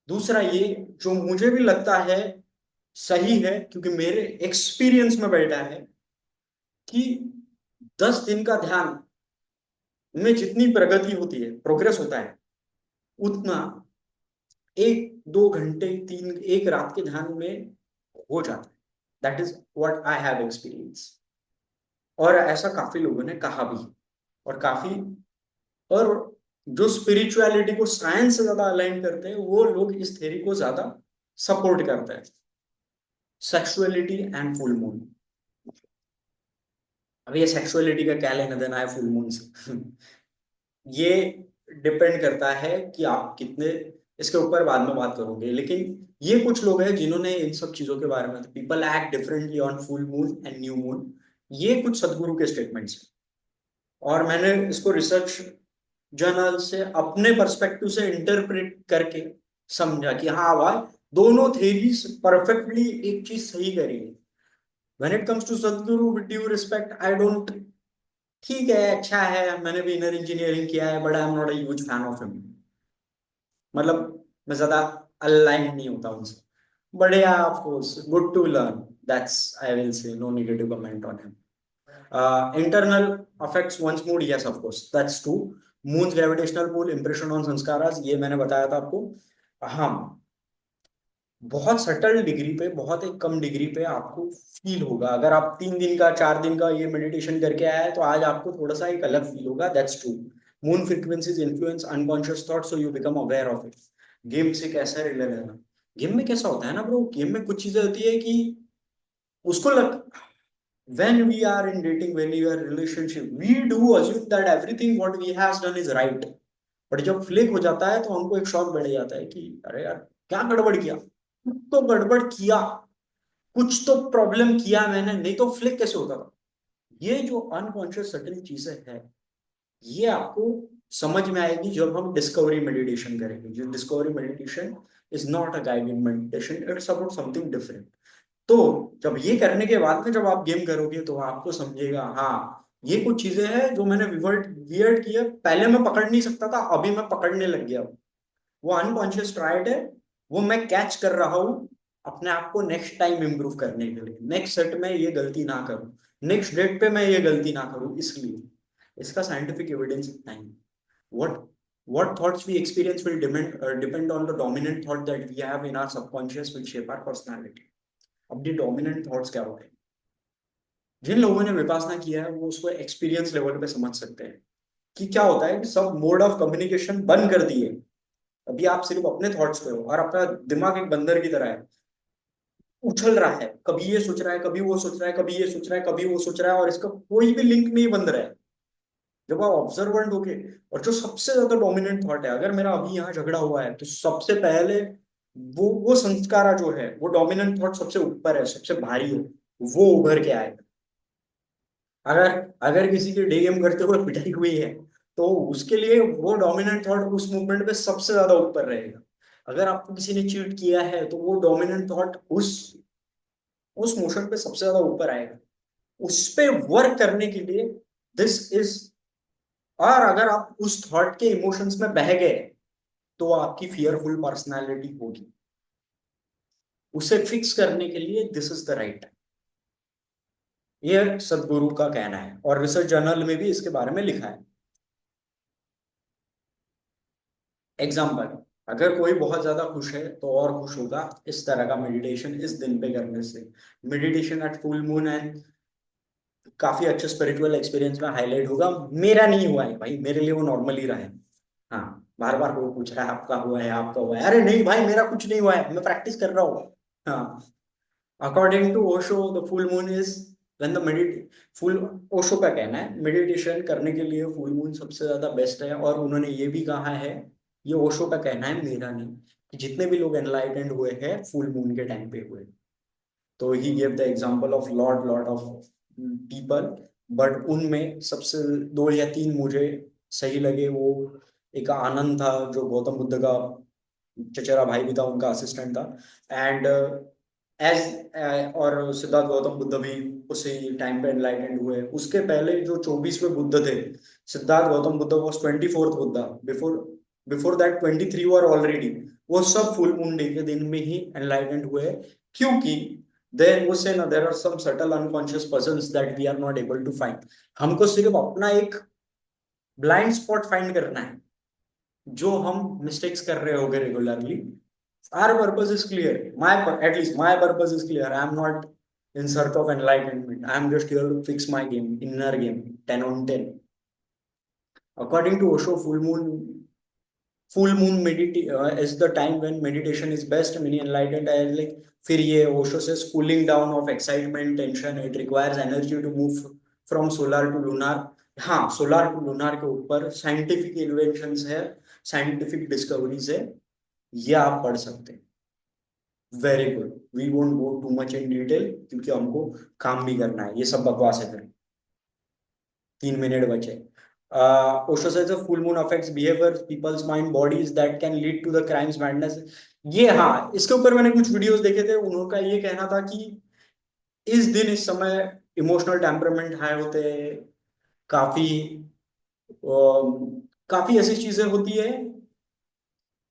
Speaker 1: दूसरा ये जो मुझे भी लगता है सही है, क्योंकि मेरे एक्सपीरियंस में बैठा है कि 10 दिन का ध्यान में जितनी प्रगति होती है, प्रोग्रेस होता है, उतना 1-2 घंटे, 1 रात के ध्यान में हो जाता है। That is what I have experience. और ऐसा काफी लोगों ने कहा भी है। और काफी, और जो स्पिरिचुअलिटी को साइंस से ज्यादा अलाइन करते हैं वो लोग इस थ्योरी को ज्यादा सपोर्ट करते हैं। Sexuality and full moon. अब ये सेक्सुअलिटी का क्या लेना देना है फुल मून से? ये डिपेंड करता है कि आप कितने, इसके ऊपर बाद में बात करोगे। लेकिन ये कुछ लोग हैं जिन्होंने इन सब चीजों के बारे में, people act differently on full moon and new moon, ये कुछ सदगुरु के स्टेटमेंट्स हैं। और मैंने इसको रिसर्च जर्नल से अपने पर्सपेक्टिव से इंटरप्रेट करके समझा कि हाँ भाई, दोनों थेरीज परफेक्टली एक चीज सही करेंगे। व्हेन इट कम्स टू सदगुरु, with due respect, I don't, ठीक है अच्छा है, मैंने भी इनर इंजीनियरिंग किया है, but I am not a huge fan of him. मतलब मैं ज्यादा अलाइन नहीं होता उनसे। But ya of course good to learn, that's I will say no negative comment on him. Internal affects one's mood, yes of course that's true। moon's gravitational pull, impression on sanskaras, ये मैंने बताया था आपको। हाँ, बहुत सटल डिग्री पे, बहुत एक कम डिग्री पे आपको फील होगा। अगर आप 3 दिन का 4 दिन का ये मेडिटेशन करके आया है तो आज आपको थोड़ा सा एक अलग फील होगा, that's true. Moon frequencies influence unconscious thought, so you become aware of it. Game से कैसा रिलेट है? गेम में कैसा होता है ना ब्रो, गेम में कुछ चीजें होती है कि उसको लग, when we are in dating, when we are in relationship, we do assume that everything what we has done is right। But जब फ्लिक हो जाता है तो हमको एक शॉक बैठ जाता है कि अरे यार, क्या गड़बड़ किया? कुछ तो गड़बड़ किया, कुछ तो प्रॉब्लम किया मैंने, नहीं तो फ्लिक कैसे होता था? ये जो अनकॉन्शियस सटल चीजें है, ये आपको समझ में आएगी जब हम डिस्कवरी मेडिटेशन करेंगे। जो discovery meditation is not a guided meditation, it's about something different. तो जब ये करने के बाद में जब आप गेम करोगे तो आपको समझेगा, हाँ ये कुछ चीजें हैं जो मैंने विवर्ट वियर्ड किया, पहले मैं पकड़ नहीं सकता था, अभी मैं पकड़ने लग गया हूँ। वो अनकॉन्शियस ट्राइड है, वो मैं कैच कर रहा हूँ अपने आप को नेक्स्ट टाइम इंप्रूव करने के लिए, नेक्स्ट सेट में ये गलती ना करूँ, नेक्स्ट डेट पे मैं ये गलती ना करूँ, इसलिए इसका साइंटिफिक एविडेंस इतना ही। what what thoughts we experience will depend on the dominant thought that we have in our subconscious, which shape our personality। अब ये डोमिनेंट थॉट्स क्या होते हैं? जिन लोगों ने विपासना किया है वो उसको एक्सपीरियंस लेवल पे समझ सकते हैं कि क्या होता है कि सब मोड ऑफ कम्युनिकेशन बंद कर दिए, अभी आप सिर्फ अपने थॉट्स पे हो और आपका दिमाग एक बंदर की तरह है, उछल रहा है, कभी ये सोच रहा है, कभी वो सोच रहा है, कभी ये सोच रहा है, कभी वो सोच रहा है, और इसका कोई भी लिंक नहीं बन रहा है। जब आप ऑब्जर्वेंट होगे, और जो सबसे ज्यादा डोमिनेंट थॉट है, अगर मेरा अभी यहाँ झगड़ा हुआ है तो सबसे पहले वो संस्कार जो है, वो डोमिनेंट थॉट सबसे ऊपर है, सबसे भारी है, वो उभर के आएगा। अगर अगर किसी की डीएम करते हुए पिटाई हुई है तो उसके लिए वो डोमिनेंट थॉट उस मूवमेंट पे सबसे ज्यादा ऊपर रहेगा। अगर आपको किसी ने चीट किया है तो वो डोमिनेंट थॉट उस मोशन पे सबसे ज्यादा ऊपर आएगा। उस पे वर्क करने के लिए दिस इज, और अगर आप उस थॉट के इमोशंस में बह गए तो आपकी फियरफुल पर्सनालिटी होगी। उसे फिक्स करने के लिए दिस इज द राइट। ये सदगुरु का कहना है और रिसर्च जर्नल में भी इसके बारे में लिखा है। एग्जाम्पल, अगर कोई बहुत ज्यादा खुश है तो और खुश होगा इस तरह का मेडिटेशन इस दिन पे करने से। Meditation at full moon and काफी अच्छे स्पिरिचुअल एक्सपीरियंस में हाईलाइट होगा। मेरा नहीं हुआ है भाई, मेरे लिए वो नॉर्मल ही रहा है। हाँ, बार बार वो पूछ रहा है आपका हुआ है, आपका हुआ है, अरे नहीं भाई मेरा कुछ नहीं हुआ है, मैं प्रैक्टिस कर रहा हूँ। हाँ, according to Osho the full moon is when the meditate full, Osho का कहना है मेडिटेशन करने के लिए फुल मून सबसे ज्यादा बेस्ट है। और उन्होंने ये भी कहा है, ये ओशो का कहना है मेरा नहीं, कि जितने भी लोग एनलाइटेंड हुए हैं फुल मून के टाइम पे हुए। तो he give the example of lot lot of people, but उनमें सबसे 2 या 3 मुझे सही लगे। वो एक आनंद था जो गौतम बुद्ध का चचेरा भाई भी था, उनका असिस्टेंट था। एंड एज और सिद्धार्थ गौतम बुद्ध भी उसी टाइम पे एनलाइटेंड हुए। उसके पहले जो 24वें बुद्ध थे, Siddharth Gautam Buddha was 24th Buddha, before before that 23 were already. वो सब फुल मून डे के दिन में ही एनलाइटेंड हुए, क्योंकि देर वो से ना there are some subtle unconscious persons that we are not able to find. हमको सिर्फ अपना एक ब्लाइंड स्पॉट फाइंड करना है जो हम मिस्टेक्स कर रहे होंगे regularly. Our purpose is clear. At least my purpose is clear. I am not in search of enlightenment. I am just here to fix my game, inner game, 10 on 10. According to Osho, full moon is the time when meditation is best. Many enlightened are like, फिर ये Osho says cooling down of excitement, tension. It requires energy to move from solar to lunar. हाँ, सोलार टू लूनार के ऊपर साइंटिफिक इन्वेंशंस है, साइंटिफिक डिस्कवरीज है, ये आप पढ़ सकते हैं। Very good, we won't go too much in detail क्योंकि हमको काम भी करना है, ये सब बकवास है फिर। 3 मिनट बचे। Osho says a full moon affects behaviour people's mind bodies that can lead to the crimes madness. ये हाँ, इसके ऊपर मैंने कुछ वीडियोस देखे थे, उनका ये कहना था कि इस दिन इस समय इमोशनल टेम्परामेंट हाई होते हैं, काफी काफी ऐसी चीजें होती है।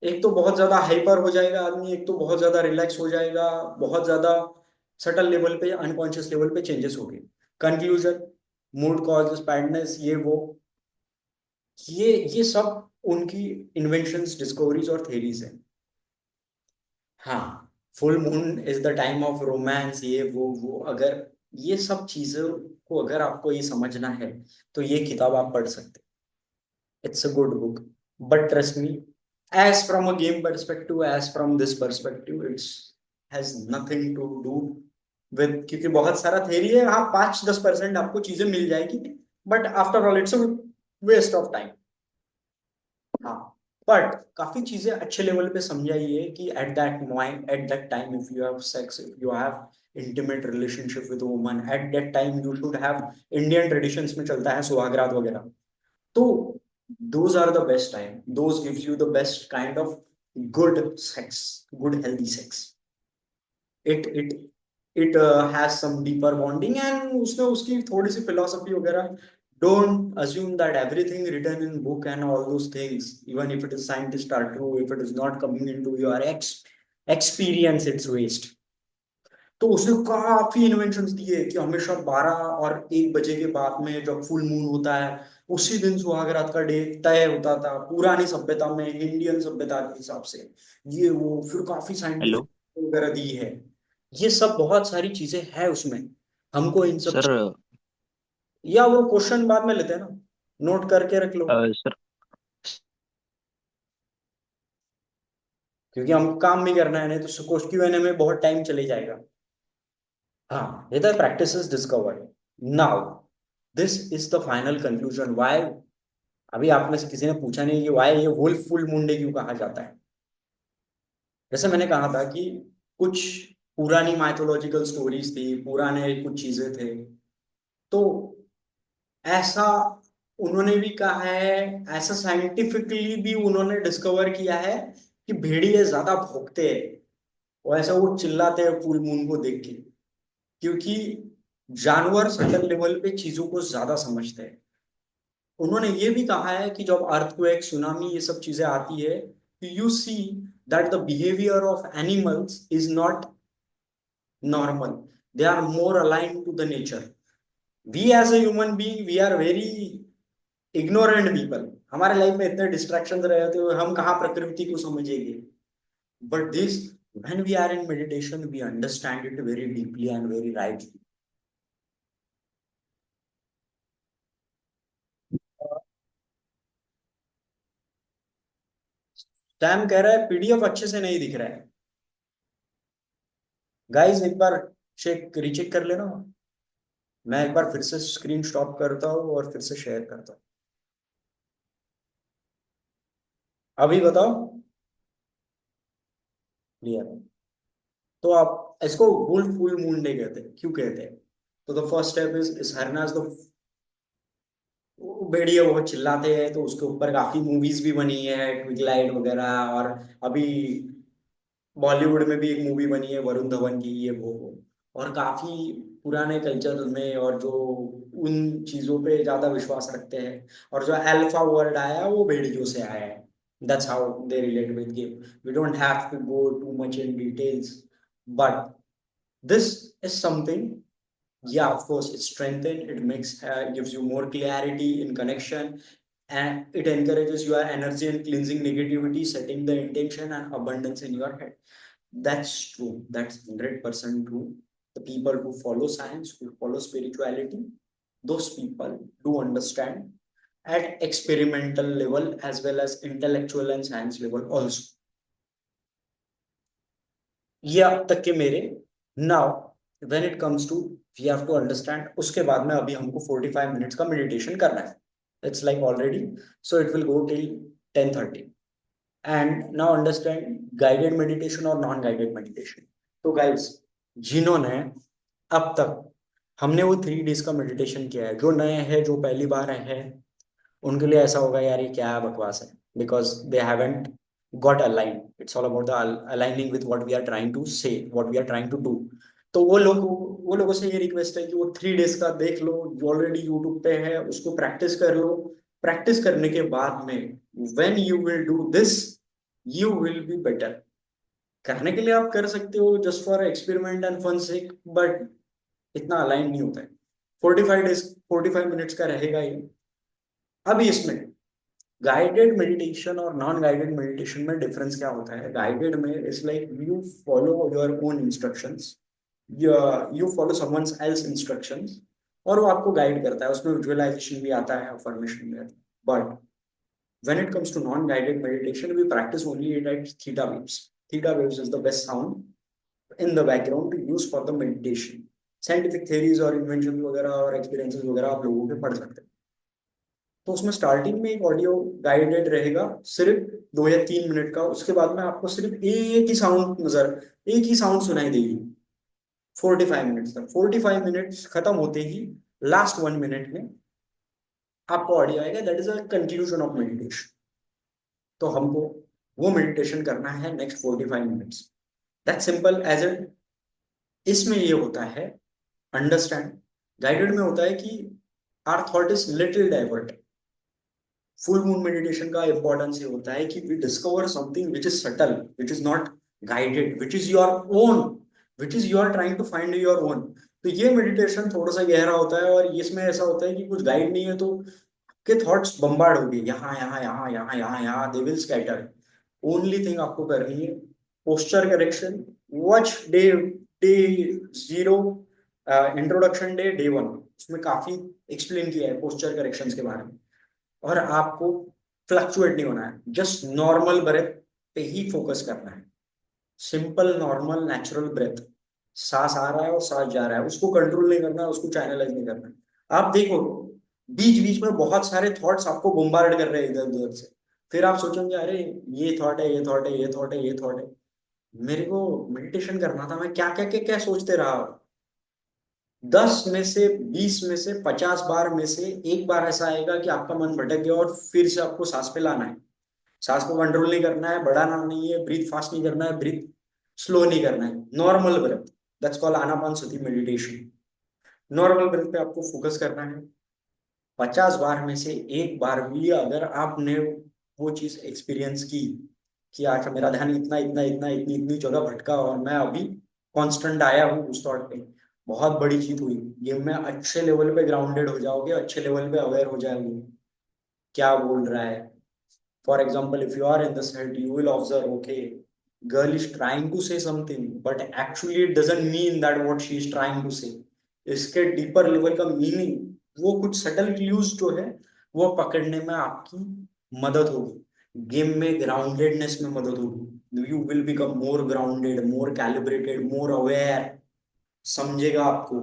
Speaker 1: एक तो बहुत ज्यादा हाइपर हो जाएगा आदमी, एक तो बहुत ज्यादा रिलैक्स हो जाएगा, बहुत ज्यादा सटल लेवल पे, अनकॉन्शियस लेवल पे चेंजेस हो गए। कंक्लूजन, मूड कॉजेस पैडनेस, ये सब उनकी इन्वेंशंस, डिस्कवरीज और थेरीज है। हाँ, full moon is the time of romance, ये वो अगर ये सब चीजों को अगर आपको ये समझना है तो ये किताब आप पढ़ सकते हैं। It's a good book, but trust me, as from a game perspective, as from this perspective, it's has nothing to do with, क्योंकि बहुत सारा थेरी है, हाँ 5-10% आपको चीजें मिल जाएगी, but after all it's a waste of time. हाँ, बट काफी चीजें अच्छे लेवल पे समझाइए कि at that time if you have sex, if you have intimate relationship with woman, at that time you should have, Indian traditions में चलता है सुहागरात वगैरह, तो those are the best time, those gives you the best kind of good sex, good healthy sex. It it has some deeper bonding, and उसने उसकी थोड़ी सी फिलोसफी वगैरह। don't assume that everything written in book and all those things, even if it is scientists are true, if it is not coming into your experience, it's waste। तो उसने काफी इन्वेंशंस दिए कि हमेशा 12 और 1 बजे के बाद में जब फुल मून होता है, उसी दिन सुहागरात का डे तय होता था पुरानी सभ्यता में, इंडियन सभ्यता के हिसाब से। ये वो फिर काफी साइंटिफिक
Speaker 3: हेलो
Speaker 1: वगैरह दी है। ये सब बहुत सारी चीजें हैं उसमें, हमको इन सब
Speaker 3: सर।
Speaker 1: या वो क्वेश्चन बाद में लेते हैं ना, नोट करके रख लो,
Speaker 3: सर
Speaker 1: क्योंकि हम काम भी करना है, नहीं तो क्वेश्चन में बहुत टाइम चले जाएगा। हाँ, ये तो practice is discovered. Now this is the final conclusion why. अभी आप में से किसी ने पूछा नहीं कि व्हाई ये वुल्फ फुल मुंडे क्यों कहा जाता है। जैसे मैंने कहा था कि कुछ पुरानी माइथोलॉजिकल स्टोरीज थी, पुराने कुछ चीजें थे, तो ऐसा उन्होंने भी कहा है, ऐसा साइंटिफिकली भी उन्होंने डिस्कवर किया है कि भेड़िए ज्यादा भौंकते हैं, और ऐसा वो चिल्लाते हैं फुल मून को देख के, क्योंकि जानवर सटल लेवल पे चीजों को ज्यादा समझते हैं। उन्होंने ये भी कहा है कि जब अर्थक्वेक, सुनामी, ये सब चीजें आती है, you see that the behaviour of animals is not normal, they are more align to the nature. We as a human being, we are very ignorant people, हमारे लाइफ में इतने डिस्ट्रैक्शन रहते हुए हम कहाँ प्रकृति को समझेंगे। But this, when we are in meditation, we understand it very deeply and very rightly। Sam कह रहा है पीडीएफ अच्छे से नहीं दिख रहा है। गाइस एक बार चेक रीचेक कर लेना, मैं एक बार फिर से स्क्रीन स्टॉप करता हूँ और फिर से शेयर करता हूँ। अभी बताओ, क्लियर है? तो आप इसको वुल्फ फुल मून डे कहते हैं, क्यों कहते हैं? तो the first step is Harnaaz the, भेड़िए बहुत चिल्लाते हैं, तो उसके ऊपर काफी मूवीज भी बनी है, ट्विलाइट वगैरह, और अभी बॉलीवुड में भी एक मूवी बनी है वरुण धवन की, ये वो, और काफी पुराने कल्चर में, और जो उन चीजों पे ज्यादा विश्वास रखते हैं, और जो अल्फा वर्ड आया है वो भेड़ियों से आया है। That's how they relate with game. We don't have to go too much in details, but this is something. Yeah, of course, it strengthens, it makes, gives you more clarity in connection, and it encourages your energy and cleansing negativity, setting the intention and abundance in your head. That's true. That's 100% true. The people who follow science, who follow spirituality, those people do understand at experimental level as well as intellectual and science level also। ये अब तक के मेरे। Now when it comes to, we have to understand, उसके बाद में अभी हमको 45 मिनट्स का मेडिटेशन करना है। It's like already, so it will go till 10:30। And now understand guided meditation और नॉन गाइडेड मेडिटेशन। तो गाइस, जिन्होंने अब तक, हमने वो 3 डेज का मेडिटेशन किया है, जो नए हैं, जो पहली बार है, उनके लिए ऐसा होगा यार ये क्या बकवास है, because they haven't got align. It's all about the aligning with what we are trying to say, what we are trying to do. तो वो लोगों से ये रिक्वेस्ट है कि वो 3 डेज का देख लो, जो ऑलरेडी यूट्यूब पे है उसको प्रैक्टिस कर लो। प्रैक्टिस करने के बाद में when you will do this, you will be better. करने के लिए आप कर सकते हो just for experiment and fun sake, but इतना अलाइन नहीं होता है। 45 डेज, 45 मिनट्स का रहेगा ये। अभी इसमें गाइडेड मेडिटेशन और नॉन गाइडेड मेडिटेशन में डिफरेंस क्या होता है? गाइडेड में it's like you follow your own instructions, you follow someone else instructions, और वो आपको गाइड करता है, उसमें विजुअलाइजेशन भी आता है, अफर्मेशन भी आता है। But when it comes to non-guided meditation, we practice only it at theta waves. Theta waves is the best sound in the background to use for the meditation. Scientific theories और इन्वेंशन वगैरह और एक्सपीरियंसेस वगैरह आप लोगों के पढ़ सकते हैं। तो उसमें स्टार्टिंग में एक ऑडियो गाइडेड रहेगा, सिर्फ 2 या 3 मिनट का। उसके बाद में आपको सिर्फ एक ही साउंड सुनाई देगी 45 मिनट्स तक। 45 मिनट्स खत्म होते ही लास्ट 1 मिनट में आपको ऑडियो आएगा, that is a conclusion of meditation. तो हमको वो मेडिटेशन करना है next 45 minutes. That simple as it. इसमें ये होता है, अंडरस्टैंड, गाइडेड में होता है कि our thought is little divert. Full moon meditation का इंपॉर्टेंस ये होता है कि we discover something which is subtle, which is not guided, which is your own, which is you are trying to find your own. तो ये मेडिटेशन थोड़ा सा गहरा होता है, और इसमें ऐसा होता है कि कुछ गाइड नहीं है तो के थॉट्स बम्बार्ड हो गए, यहाँ यहाँ यहाँ यहाँ यहाँ यहाँ, they will scatter. Only thing आपको करनी है posture correction. Watch day day 0, introduction day 1, उसमें काफी एक्सप्लेन किया है पोस्चर करेक्शन के बारे में। और आपको फ्लक्चुएट नहीं होना है, जस्ट नॉर्मल ब्रेथ पे ही फोकस करना है। सिंपल नॉर्मल नेचुरल ब्रेथ, सांस आ रहा है और सांस जा रहा है, उसको कंट्रोल नहीं करना है, उसको चैनलाइज नहीं करना है। आप देखो बीच बीच में बहुत सारे थॉट्स आपको बोmbard कर रहे हैं इधर उधर से, फिर आप सोचेंगे अरे ये थॉट है, ये थॉट है, ये थॉट है, ये थॉट है। मेरे को मेडिटेशन करना था, मैं क्या क्या क्या क्या सोचते रहा। 10 में से 20 में से 50 बार में से एक बार ऐसा आएगा कि आपका मन भटक गया और फिर से आपको सांस पे लाना है। सांस को कंट्रोल नहीं करना है, बढ़ाना नहीं है, ब्रीथ फास्ट नहीं करना है, ब्रीथ स्लो नहीं करना है, normal breath. That's called anapanasati meditation. Normal breath पे आपको फोकस करना है। 50 बार में से एक बार भी अगर आपने वो चीज एक्सपीरियंस की कि अच्छा मेरा ध्यान इतना इतना इतना इतनी इतनी जगह भटका और मैं अभी कांस्टेंट आया हूँ उस थॉट पे, बहुत बड़ी चीज हुई। गेम में अच्छे लेवल पे ग्राउंडेड हो जाओगे, अच्छे लेवल पे अवेयर हो जाओगे क्या बोल रहा है। For example, if you are in the set, you will observe, okay, girl is trying to say something, but actually it doesn't mean that what she is trying to say. इसके डीपर लेवल का मीनिंग, वो कुछ सटल क्लूज जो है वो पकड़ने में आपकी मदद होगी, गेम में ग्राउंडेडनेस में मदद होगी। You will become more grounded, more calibrated, more aware. समझेगा आपको,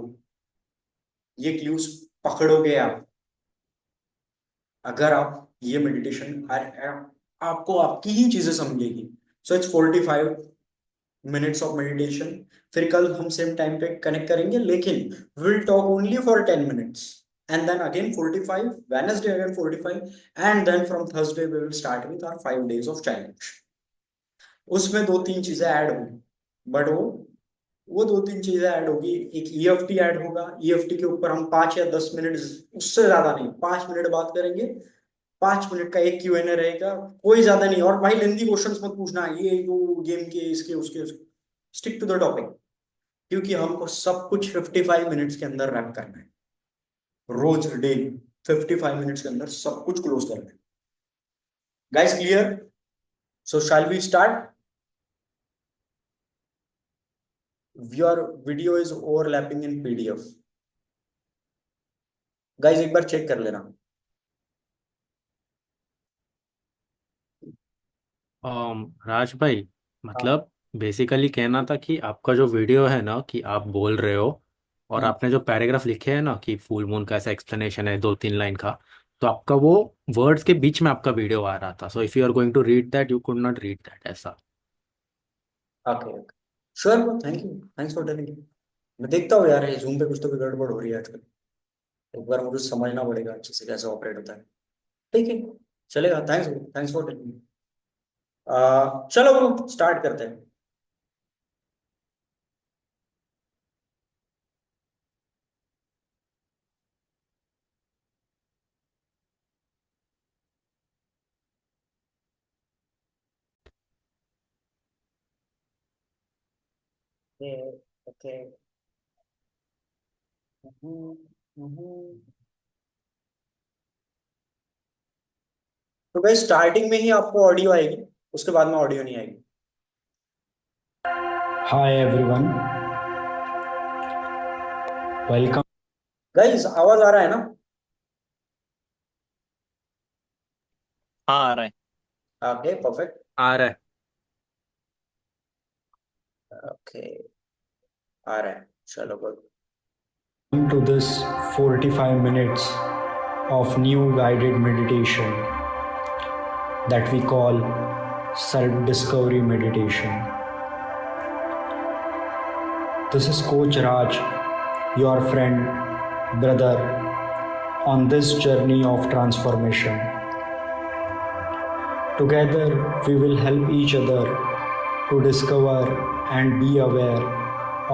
Speaker 1: ये क्लूज पकड़ोगे आप अगर आप ये मेडिटेशन, आपको आपकी ही चीजें समझेगी। So it's 45 minutes of meditation. फिर कल हम सेम टाइम पे कनेक्ट करेंगे, लेकिन will talk only for 10 minutes, and then again 45, Wednesday again 45, and then from Thursday we will start with our 5 days of challenge. उसमें 2-3 चीजें ऐड होगी, बट वो 2-3 चीजें ऐड होगी। एक ईएफटी ऐड होगा, ईएफटी के ऊपर हम 5 या 10 मिनट, उससे ज्यादा नहीं, 5 मिनट बात करेंगे। 5 मिनट का एक क्यूएनए रहेगा, कोई ज्यादा नहीं। और भाई लेंदी क्वेश्चंस मत पूछना, ये वो गेम के इसके उसके उसके, स्टिक टू द टॉपिक, क्योंकि हमको सब कुछ 55 मिनट्स के अंदर रैप करना है, रोज डेली 55 मिनट्स के अंदर सब कुछ क्लोज करना है। Guys clear? So shall we start? Your video is overlapping in PDF. Guys एक बार चेक कर लेना।
Speaker 3: राज भाई,
Speaker 1: हाँ।
Speaker 3: मतलब बेसिकली कहना था कि आपका जो वीडियो है ना, कि आप बोल रहे हो और
Speaker 1: हाँ।
Speaker 3: आपने जो पैराग्राफ लिखे हैं ना कि फुल मून का ऐसा एक्सप्लेनेशन है 2-3 लाइन का, तो आपका वो वर्ड्स के बीच में आपका वीडियो आ रहा था। So if you are going to read that you could not read that ऐसा।
Speaker 1: Okay okay, sure bro, thank you, thanks for telling. मैं देखता हूँ यार, ये जूम पे कुछ तो भी गड़बड़ हो रही है आजकल। एक बार मुझे समझना पड़ेगा अच्छे से कैसे ऑपरेट होता है। ठीक है, चलेगा। Thanks, thanks for telling. चलो ब्रो स्टार्ट करते हैं। ओके। तो भाई स्टार्टिंग में ही आपको ऑडियो आएगी, उसके बाद में ऑडियो नहीं आएगी।
Speaker 4: Hi everyone, welcome.
Speaker 1: गाइस आवाज आ रहा है ना?
Speaker 5: हाँ आ रहा है।
Speaker 1: Okay perfect.
Speaker 3: आ रहा है।
Speaker 1: ओके आ रहा है, चलो good.
Speaker 4: To this 45 minutes of new guided meditation that we call self-discovery meditation. This is Coach Raj, your friend, brother, on this journey of transformation. Together, we will help each other to discover and be aware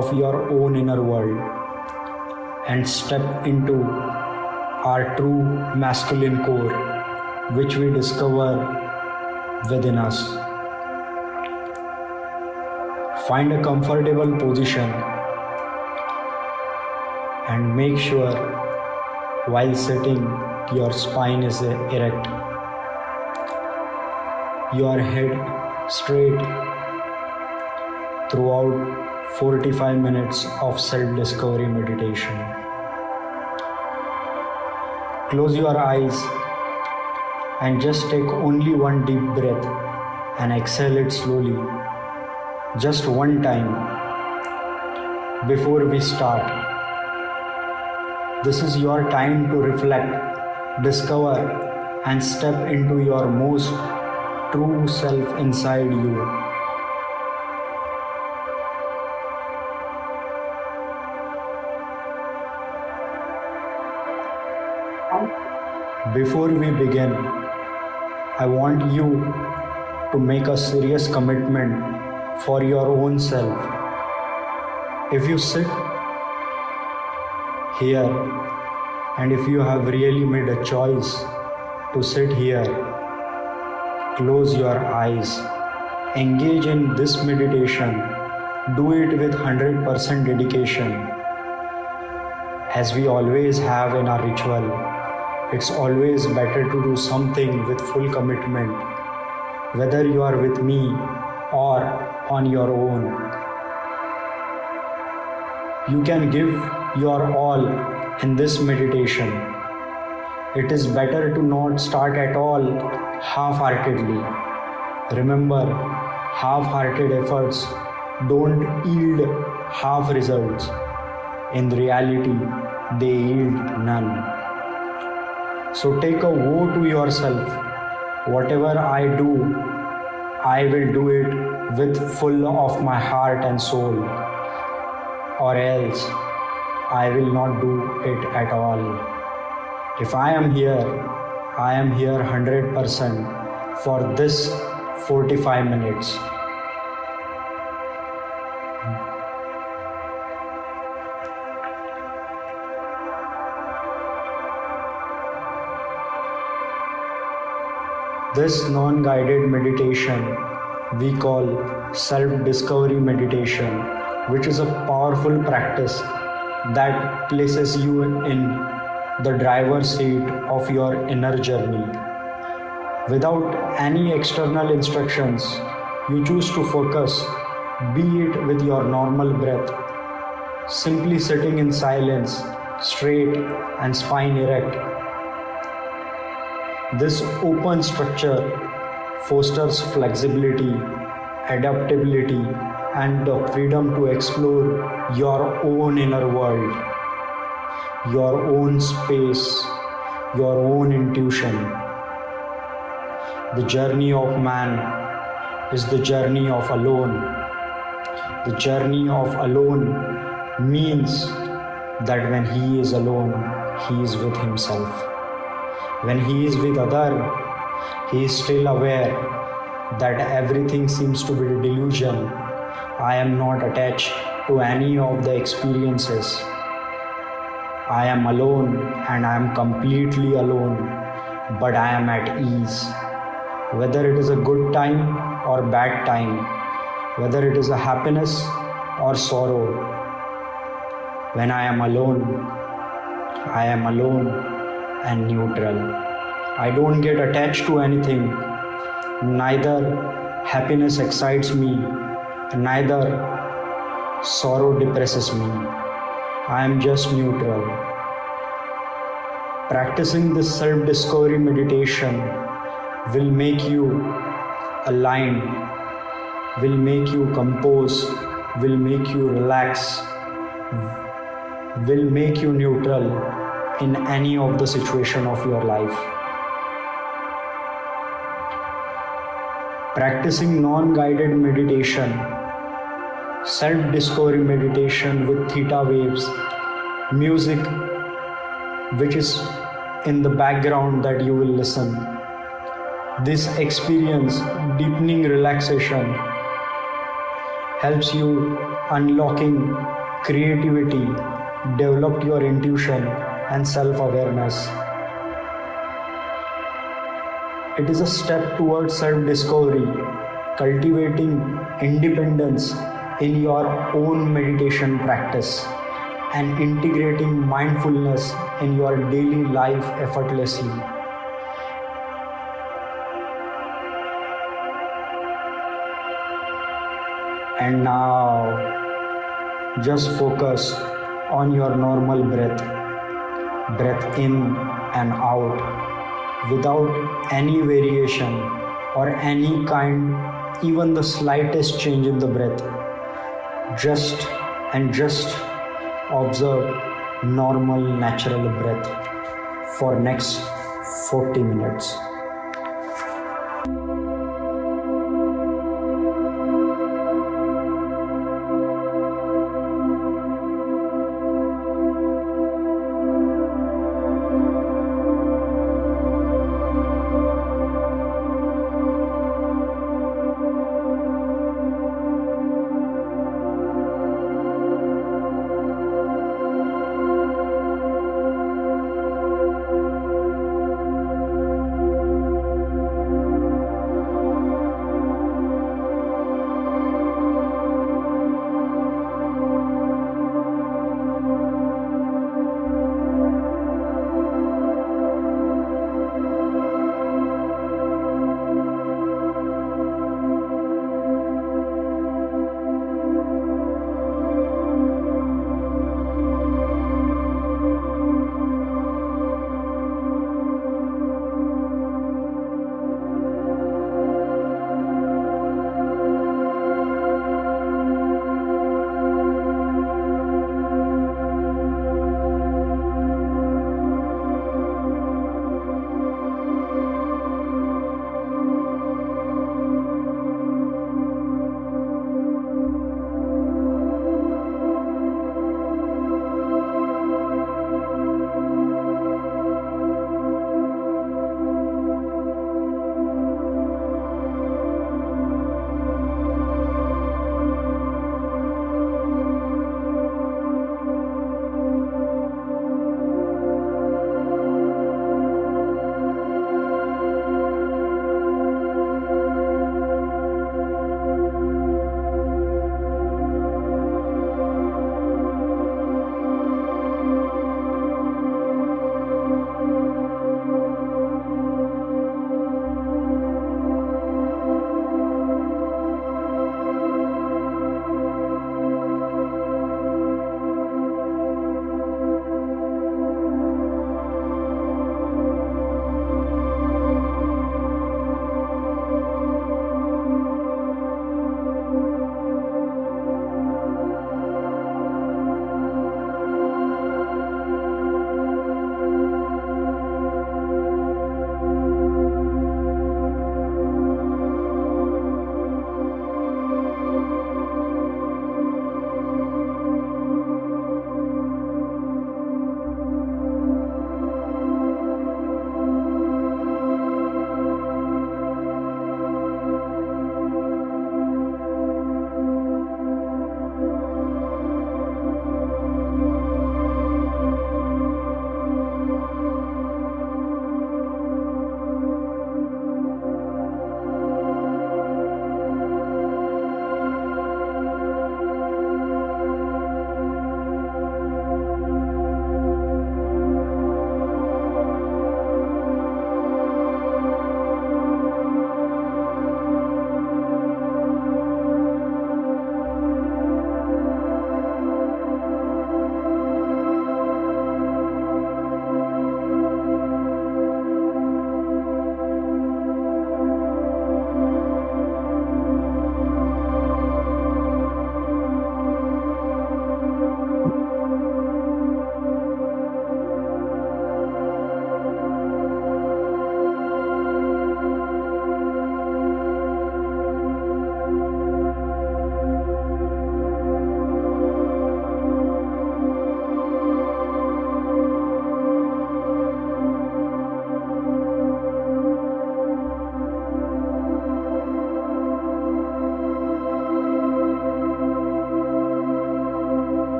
Speaker 4: of your own inner world and step into our true masculine core, which we discover within us. Find a comfortable position and make sure while sitting your spine is erect, your head straight throughout 45 minutes of self-discovery meditation. Close your eyes and just take only one deep breath and exhale it slowly, just one time before we start. This is your time to reflect, discover, and step into your most true self inside you. Before we begin, I want you to make a serious commitment for your own self. If you sit here and if you have really made a choice to sit here, close your eyes, engage in this meditation, do it with 100% dedication. As we always have in our ritual, it's always better to do something with full commitment, whether you are with me or on your own. You can give your all in this meditation. It is better to not start at all half-heartedly. Remember, half-hearted efforts don't yield half results. In reality, they yield none. So take a vow to yourself, whatever I do, I will do it with full of my heart and soul, or else I will not do it at all. If I am here 100% for this 45 minutes. This non-guided meditation we call self-discovery meditation, which is a powerful practice that places you in the driver's seat of your inner journey. Without any external instructions, you choose to focus, be it with your normal breath, simply sitting in silence, straight and spine erect. This open structure fosters flexibility, adaptability, and the freedom to explore your own inner world, your own space, your own intuition. The journey of man is the journey of alone. The journey of alone means that when he is alone, he is with himself. When he is with other, he is still aware that everything seems to be a delusion. I am not attached to any of the experiences. I am alone and I am completely alone, but I am at ease. Whether it is a good time or bad time, whether it is a happiness or sorrow, when I am alone and neutral. I don't get attached to anything. Neither happiness excites me, neither sorrow depresses me. I am just neutral. Practicing this self-discovery meditation will make you aligned, will make you compose, will make you relax, will make you neutral in any of the situation of your life. Practicing non-guided meditation, self-discovery meditation with theta waves, music which is in the background that you will listen. This experience, deepening relaxation, helps you unlocking creativity, develop your intuition and self-awareness. It is a step towards self-discovery, cultivating independence in your own meditation practice and integrating mindfulness in your daily life effortlessly. And now just focus on your normal breath. Breath in and out without any variation or any kind, even the slightest change in the breath. Just observe normal natural breath for next 40 minutes.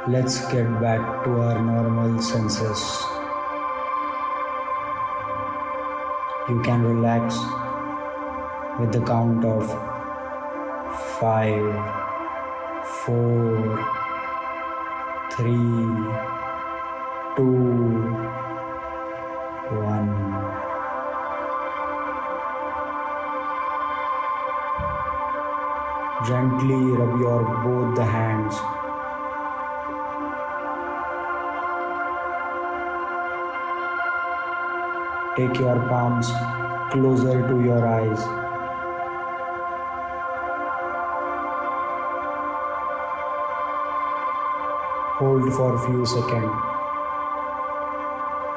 Speaker 4: Let's get back to our normal senses. You can relax with the count of 5, 4, 3, 2, 1. Gently rub your both the hands. Take your palms closer to your eyes. Hold for a few seconds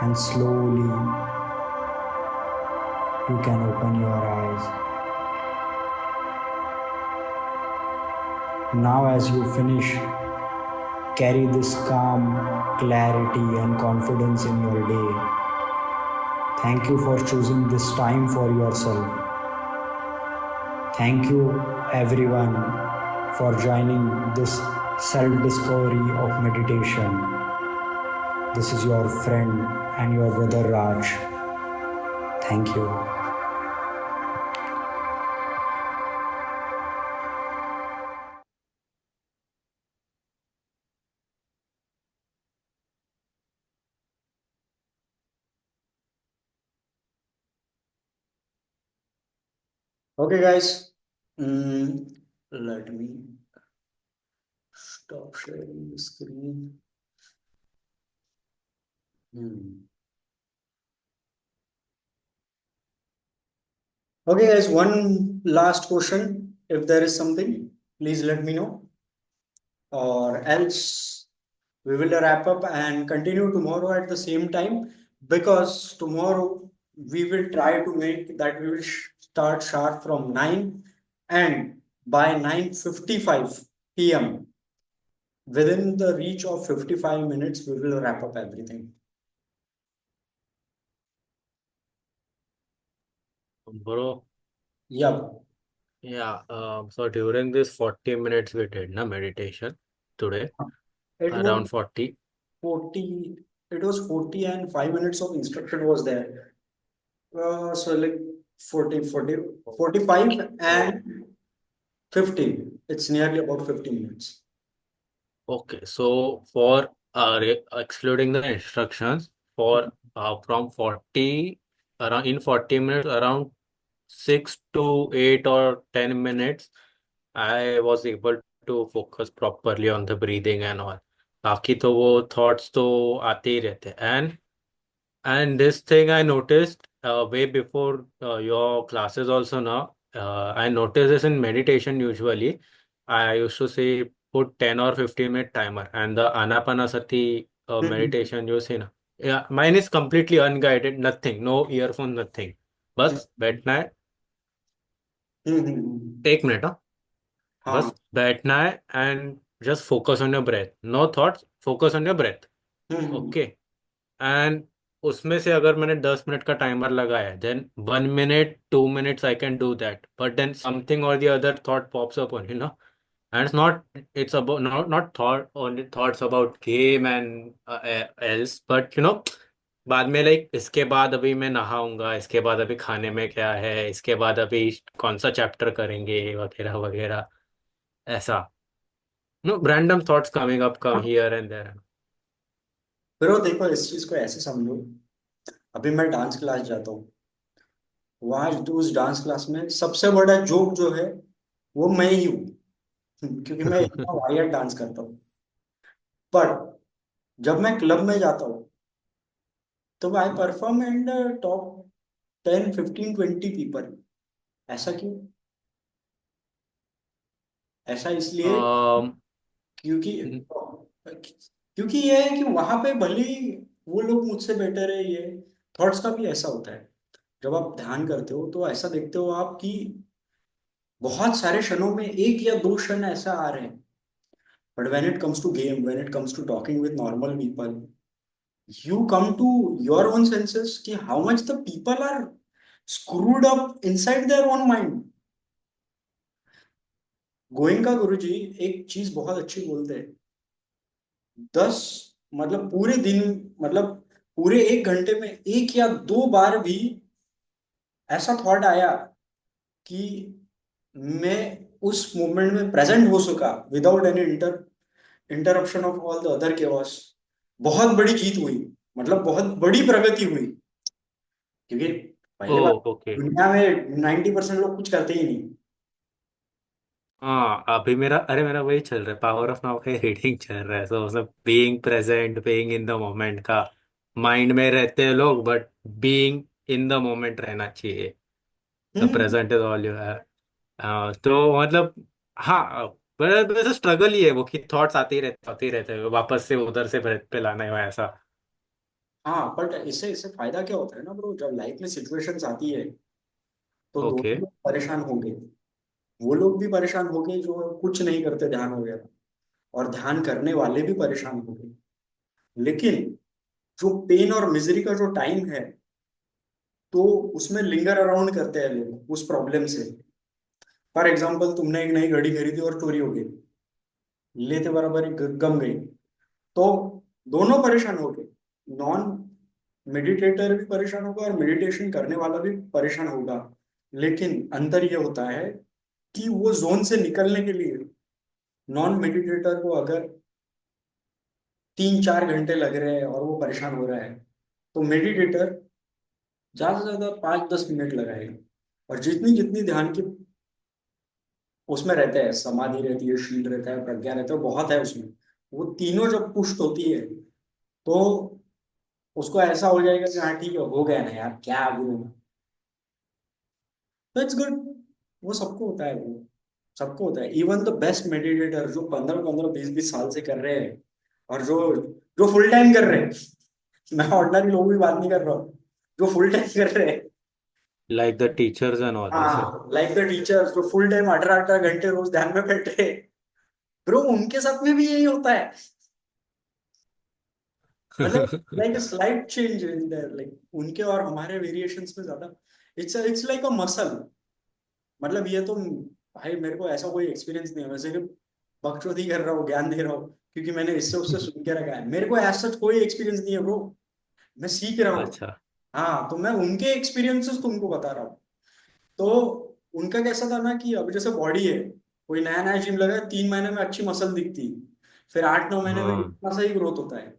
Speaker 4: and slowly you can open your eyes. Now, as you finish, carry this calm, clarity, and confidence in your day. Thank you for choosing this time for yourself. Thank you, everyone, for joining this self-discovery of meditation. This is your friend and your brother Raj. Thank you.
Speaker 1: Okay, guys. Let me stop sharing the screen. Okay, guys, one last question. If there is something, please let me know. Or else we will wrap up and continue tomorrow at the same time, because tomorrow we will try to make that we will start sharp from 9, and by 9:55 p.m. within the reach of 55 minutes we will wrap up everything.
Speaker 3: Bro,
Speaker 1: Yeah,
Speaker 3: yeah. So during this 40 minutes we did na meditation today,
Speaker 1: it
Speaker 3: around
Speaker 1: was
Speaker 3: 40.
Speaker 1: 40, it was 40 and 5 minutes of instruction was there. So like 40, 40, 45 and 50. It's nearly about 50 minutes.
Speaker 3: Okay, so for excluding the instructions, for from 40 around in 40 minutes, around 6 to 8 or 10 minutes, I was able to focus properly on the breathing and all. बाकी तो वो thoughts तो आते ही रहते हैं. And this thing I noticed way before your classes also now. I noticed this in meditation usually. I used to say put 10 or 15-minute timer, and the Anapanasati meditation you see na. Yeah, mine is completely unguided, nothing, no earphone, nothing. बस बैठना है, एक मिनट हाँ,
Speaker 1: हाँ.
Speaker 3: बस बैठना है and just focus on your breath. No thoughts, focus on your breath. Okay. And उसमें से अगर मैंने 10 मिनट का टाइमर लगाया then 1 minute 2 minutes I can do that, but then something or the other thought pops up on and it's about not thought only thoughts about game and else, but बाद में लाइक इसके बाद अभी मैं नहाऊंगा, इसके बाद अभी खाने में क्या है, इसके बाद अभी कौन सा चैप्टर करेंगे वगैरह वगैरह, ऐसा no random thoughts coming up come here and there.
Speaker 1: फिर वो देखो, इस चीज को ऐसे समझो. अभी मैं डांस क्लास जाता हूँ. वहां तो उस डांस क्लास में सबसे बड़ा जोक जो है वो मैं ही हूँ. क्योंकि मैं इतना वाहियात डांस करता हूँ. पर जब मैं क्लब में जाता हूँ तो I perform and top 10, 15, 20 people. ऐसा क्यों? ऐसा इसलिए क्योंकि क्योंकि ये है कि वहां पे भले ही वो लोग मुझसे बेटर है. ये थॉट्स का भी ऐसा होता है. जब आप ध्यान करते हो तो ऐसा देखते हो आप कि बहुत सारे क्षणों में एक या दो क्षण ऐसा आ रहे हैं. But when it comes to game, when it comes to talking with normal people, you come to your own senses कि how much the people are screwed up inside their own mind. Goenka Guruji एक चीज बहुत अच्छी बोलते हैं 10 मतलब पूरे दिन, मतलब पूरे 1 घंटे में 1 या 2 बार भी ऐसा थॉट आया कि मैं उस मोमेंट में प्रेजेंट हो सका without any interruption of all the other chaos, बहुत बड़ी जीत हुई, मतलब बहुत बड़ी प्रगति हुई। क्योंकि
Speaker 3: ओ
Speaker 1: पहले बात,
Speaker 3: ओके।
Speaker 1: दुनिया में 90% लोग कुछ करते ही नहीं।
Speaker 3: हाँ अभी मेरा वही चल रहा है, पावर ऑफ नाउ का रीडिंग चल रहा है। सो मतलब being present, being in the moment का, माइंड में रहते हैं लोग but being in the moment रहना चाहिए। The
Speaker 1: hmm.
Speaker 3: Present is all you have. तो मतलब हाँ, बट वैसे स्ट्रगल ही है वो कि थॉट्स आते ही रहते हैं, वापस से उधर से ब्रेथ पे लाना है ऐसा।
Speaker 1: हाँ, बट इससे इससे फायदा क्या होता है ना ब्रो, जब लाइफ में सिचुएशंस आती है तो
Speaker 3: ओके।
Speaker 1: दोनों लोग परेशान होंगे। वो लोग भी परेशान होंगे जो कुछ नहीं करते ध्यान वगैरह, और ध्यान करने वाले भी परेशान होंगे। लेकिन जो पेन और मिजरी का जो टाइम है, तो उसमें लिंगर अराउंड करते हैं लोग उस प्रॉब्लम से। फॉर एग्जाम्पल, तुमने एक नई घड़ी खरीदी और चोरी हो गई, लेते बराबर ही गम गई, तो दोनों परेशान हो गए। नॉन मेडिटेटर भी परेशान होगा और मेडिटेशन करने वाला भी परेशान होगा। लेकिन अंतर ये होता है कि वो जोन से निकलने के लिए नॉन मेडिटेटर को अगर 3-4 घंटे लग रहे हैं और वो परेशान हो रहा है, तो मेडिटेटर ज्यादा से ज्यादा 5-10 मिनट लगाएगा। और जितनी जितनी ध्यान की उसमें रहते हैं, समाधि रहती है, शील रहता है, प्रज्ञा रहता है, बहुत है उसमें, वो तीनों जब पुष्ट होती है, तो उसको ऐसा हो जाएगा कि हाँ ठीक है, हो गया ना यार, क्या अभी होना। तो इट्स गुड। वो सबको होता है, वो सबको होता है। इवन द बेस्ट मेडिटेटर जो 15-15 20-20 साल से कर रहे हैं, और जो जो फुल टाइम कर रहे हैं, मैं ऑर्डिनरी लोगों की बात नहीं कर रहा हूँ, जो फुल टाइम कर रहे हैं।
Speaker 3: Like the teachers and all ऐसे।
Speaker 1: हाँ, लाइक द टीचर्स जो फुल टाइम 18-18 घंटे रोज ध्यान में बैठ रहे हैं, ब्रो उनके साथ में भी यही होता है। मतलब like a slight change in their, like उनके और हमारे वेरिएशंस में ज्यादा, इट्स लाइक अ मसल। मतलब ये तो भाई मेरे को ऐसा कोई एक्सपीरियंस नहीं है, मैं सिर्फ बकचोदी कर रहा हूँ, ज्ञान दे रहा हूँ, क्योंकि मैंने इससे उससे सुन के रखा है। मेरे को ऐसा कोई एक्सपीरियंस नहीं है ब्रो, मैं सीख रहा हूँ।
Speaker 3: अच्छा।
Speaker 1: हाँ, तो मैं उनके एक्सपीरियंसेस तुमको बता रहा हूँ। तो उनका कैसा था ना कि अब जैसे बॉडी है, कोई नया नया जिम लगा है, 3 महीने में अच्छी मसल दिखती, फिर 8-9 महीने में
Speaker 3: हाँ
Speaker 1: इतना सा ही ग्रोथ होता है। फिर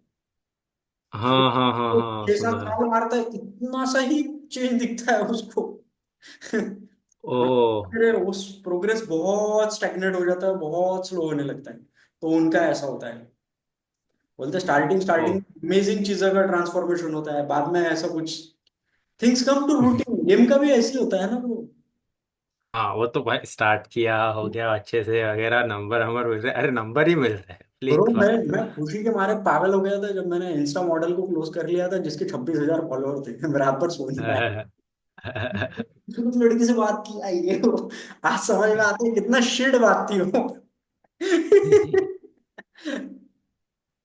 Speaker 3: हाँ हाँ हाँ
Speaker 1: वो
Speaker 3: हाँ,
Speaker 1: छह
Speaker 3: सुना
Speaker 1: सात
Speaker 3: है।
Speaker 1: साल मारता है, इतना सा ही चेंज दिखता है उसको।
Speaker 3: ओ।
Speaker 1: फिर वो प्रोग्रेस बहुत स्टैग्नेट हो जाता है, बहुत स्लो होने लगता है। तो उनका ऐसा होता है, बोलते स्टार्टिंग
Speaker 3: ओ।
Speaker 1: स्टार्टिंग अमेजिंग चीजों का ट्रांसफॉर्मेशन होता है, बाद में ऐसा कुछ things come to routine. Game का भी ऐसे ही होता है ना वो।
Speaker 3: हाँ वो तो भाई स्टार्ट किया हो गया अच्छे से वगैरह, नंबर नंबर मिल रहे, अरे नंबर ही मिल रहे हैं
Speaker 1: ब्रो,
Speaker 3: क्लिक
Speaker 1: मैं खुशी के मारे पागल हो गया था जब मैंने इंस्टा मॉडल को क्लोज कर लिया था जिसके 26,000 फॉलोअर थे। मैं रात भर सो नहीं पाया, उस लड़की से बात की आई है वो। आज समझ में आता है कितना शिट बात थी वो।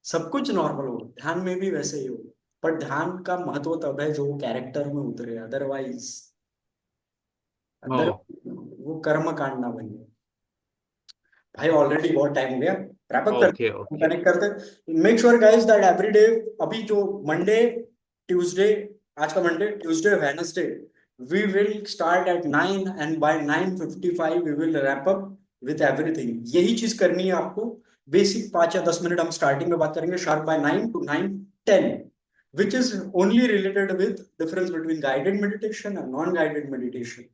Speaker 1: सब कुछ नॉर्मल हो, ध्यान में भी वैसे ही हो। पर ध्यान का महत्व तब है जो कैरेक्टर में उतरे, अदरवाइज
Speaker 3: ओ।
Speaker 1: अदर वो कर्म कांड ना बने। भाई ऑलरेडी बहुत टाइम हो गया, रैप अप
Speaker 3: ओके
Speaker 1: करते,
Speaker 3: ओके।
Speaker 1: कनेक्ट करते। Make sure guys that every day, अभी जो मंडे, ट्यूसडे, आज का Monday, Tuesday, Wednesday, we will start at 9 and by 9:55 we will wrap up with everything. यही चीज करनी है आपको। बेसिक 5 या 10 मिनट हम स्टार्टिंग में बात करेंगे, sharp bye 9 to 9:10, which is only related with difference between guided meditation and non-guided meditation.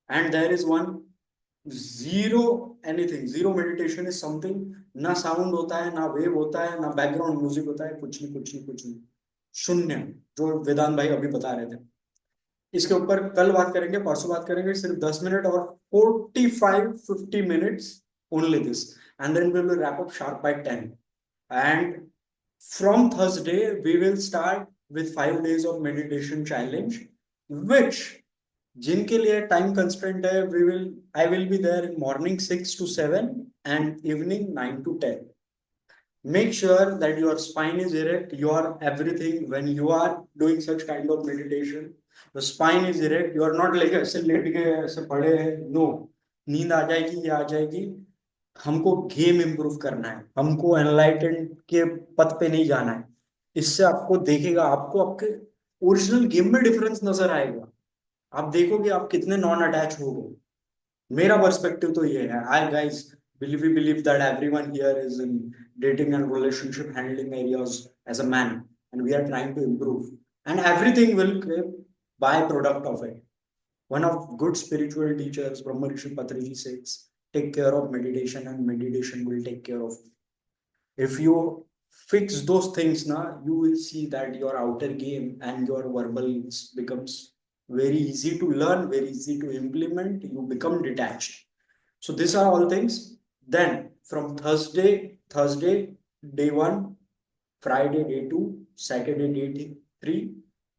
Speaker 1: And there is one zero anything, zero meditation is something, ना साउंड होता है, ना वेव होता है, ना बैकग्राउंड म्यूजिक होता है, कुछ नहीं कुछ नहीं कुछ नहीं, शून्य। जो वेदांत भाई अभी बता रहे थे, इसके ऊपर कल बात करेंगे, परसों बात करेंगे, सिर्फ 10 मिनट और 45-50 minutes only this, and then we will wrap up sharp by 10। And from Thursday we will start with 5 days of meditation challenge, which जिनके लिए टाइम कंस्ट्रेंट है, we will I will be there in morning 6 to 7 and evening 9 to 10। Make sure that your spine is erect, your everything when you are doing such kind of meditation, the spine is erect, you are not like ऐसे लेट गए, ऐसे पड़े हैं, नो। नींद आ जाएगी, ये आ जाएगी, हमको गेम इंप्रूव करना है, हमको एनलाइटन के पथ पे नहीं जाना है। इससे आपको देखेगा, आपको आपके ओरिजिनल गेम में डिफरेंस नजर आएगा। आप देखोगे आप कितने नॉन अटैच हो गए। मेरा पर्सपेक्टिव तो ये है। आई guys believe that everyone here is in dating and relationship handling areas as a man, and we are trying to improve, and everything will be by product of it. One of good spiritual teachers, Brahmarishi Patriji, says, take care of meditation and meditation will take care of you. If you fix those things now, you will see that your outer game and your verbal becomes very easy to learn, very easy to implement. You become detached. So these are all things. Then from Thursday day 1, Friday day 2, Saturday day 3,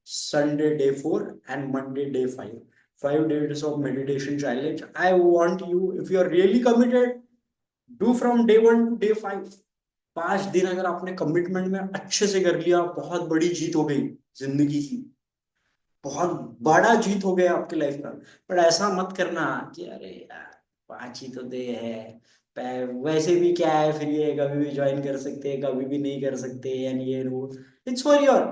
Speaker 1: Sunday day 4, and Monday day 5. 5 days of meditation challenge. I want you, if you are really committed, do from day 1 to day 5. 5 दिन अगर आपने कमिटमेंट में अच्छे से कर लिया, बहुत बड़ी जीत हो गई जिंदगी की, बहुत बड़ा जीत हो गया आपके लाइफ का। पर ऐसा मत करना कि अरे यार 5 ही तो दे है, वैसे भी क्या है, फिर ये कभी भी ज्वाइन कर सकते हैं, कभी भी नहीं कर सकते, एंड ये rule, it's for your,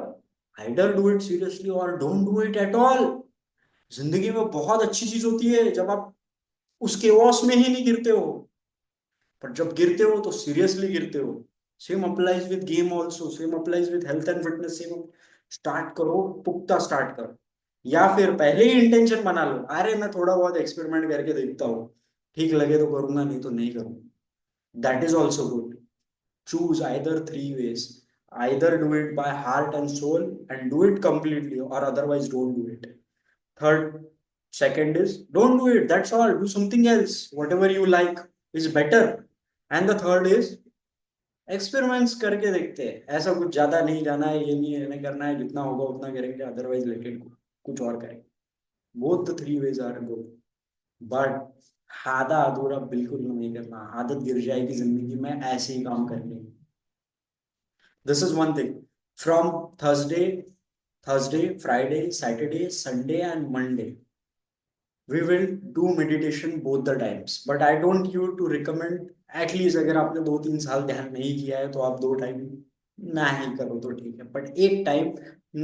Speaker 1: either do it seriously or don't do it at all. जिंदगी में बहुत अच्छी चीज होती है जब आप उस केओस में ही नहीं गिरते हो, पर जब गिरते हो तो सीरियसली गिरते हो। Same applies with game also, same applies with health and fitness. Same, start करो, पुख्ता स्टार्ट करो, या फिर पहले ही इंटेंशन बना लो, अरे मैं थोड़ा बहुत एक्सपेरिमेंट करके देखता हूँ, ठीक लगे तो करूंगा, नहीं तो नहीं करूंगा। That is also good. Choose either 3 ways, either do it by heart and soul and do it completely, or otherwise don't do it. Third, second is don't do it. That's all. Do something else. Whatever you like is better. And the third is experiments करके देखते हैं। ऐसा कुछ ज्यादा नहीं जाना है, ये नहीं करना है, जितना होगा उतना करेंगे, अदरवाइज लेट इट गो, कुछ और करेंगे। Both the 3 ways are good, but आधा अधूरा बिल्कुल नहीं करना। आदत गिर जाएगी जिंदगी में ऐसे ही काम करने की। This is one thing. From Thursday, Friday, Saturday, Sunday and Monday we will do meditation both the times, but I don't you to recommend, at least अगर आपने 2-3 साल ध्यान नहीं किया है तो आप 2 टाइम ना ही करो तो ठीक है, बट एक टाइम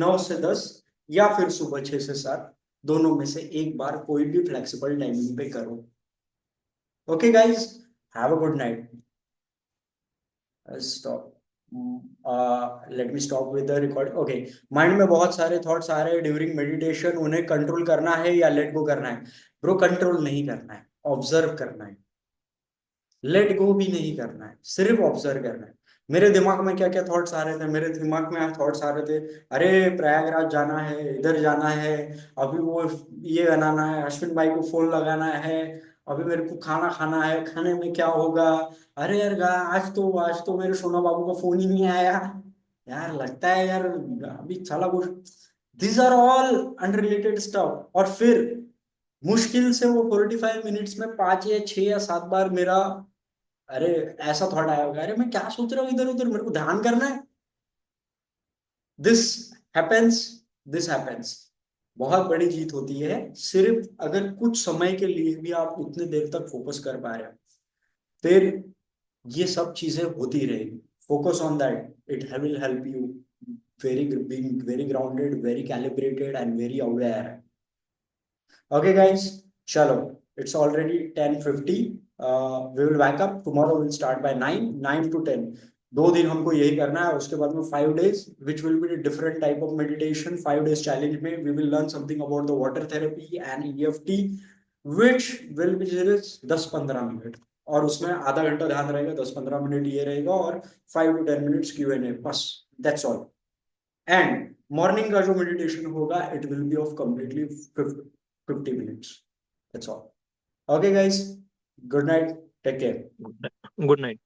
Speaker 1: 9 से 10 या फिर सुबह 6 से 7, दोनों में से एक बार कोई भी फ्लेक्सिबल टाइमिंग पे करो। Okay guys, have a good night. Stop, let me stop with the record. Okay, mind में बहुत सारे थॉट्स आ रहे हैं ड्यूरिंग मेडिटेशन, उन्हें कंट्रोल करना है या लेट गो करना है? ब्रो, कंट्रोल नहीं करना है, ऑब्जर्व करना है। लेट गो भी नहीं करना है, सिर्फ ऑब्जर्व करना है। मेरे दिमाग में क्या क्या थॉट्स आ रहे थे, मेरे दिमाग में थॉट्स आ रहे थे, अरे प्रयागराज जाना है, इधर जाना है, अभी वो ये बनाना है, अश्विन भाई को फोन लगाना है, अभी मेरे को खाना खाना है, खाने में क्या होगा, अरे यार आज तो मेरे सोना बाबू का फोन ही नहीं आया, यार लगता है यार अभी साला कुछ। This are all unrelated stuff. और फिर मुश्किल से वो 45 मिनट्स में 5 या 6 या 7 बार मेरा, अरे ऐसा थॉट आया होगा, अरे मैं क्या सोच रहा हूँ इधर उधर, मेरे को ध्यान करना है। This happens, this happens. बहुत बड़ी जीत होती है सिर्फ अगर कुछ समय के लिए भी आप उतने देर तक फोकस कर पा रहे हो, फिर ये सब चीजें होती रहेगी। Focus on that, it will help you being very grounded, very calibrated and very aware. Okay guys, chalo, it's already 10:50. We will wake up tomorrow, we'll start by 9 to 10। 2 दिन हमको यही करना है, उसके बाद में 5 days which will be a different type of meditation। 5 days challenge में we will learn something about the water therapy and EFT which will be just 10-15 minute, और उसमें आधा घंटा ध्यान रहेगा, 10-15 मिनट ये रहेगा, और 5 to 10 minutes Q&A, बस, दैट्स ऑल। एंड मॉर्निंग का जो मेडिटेशन होगा it will be of completely 50 minutes, that's all. Okay guys, good night, take care.
Speaker 5: Good night.
Speaker 3: Good night.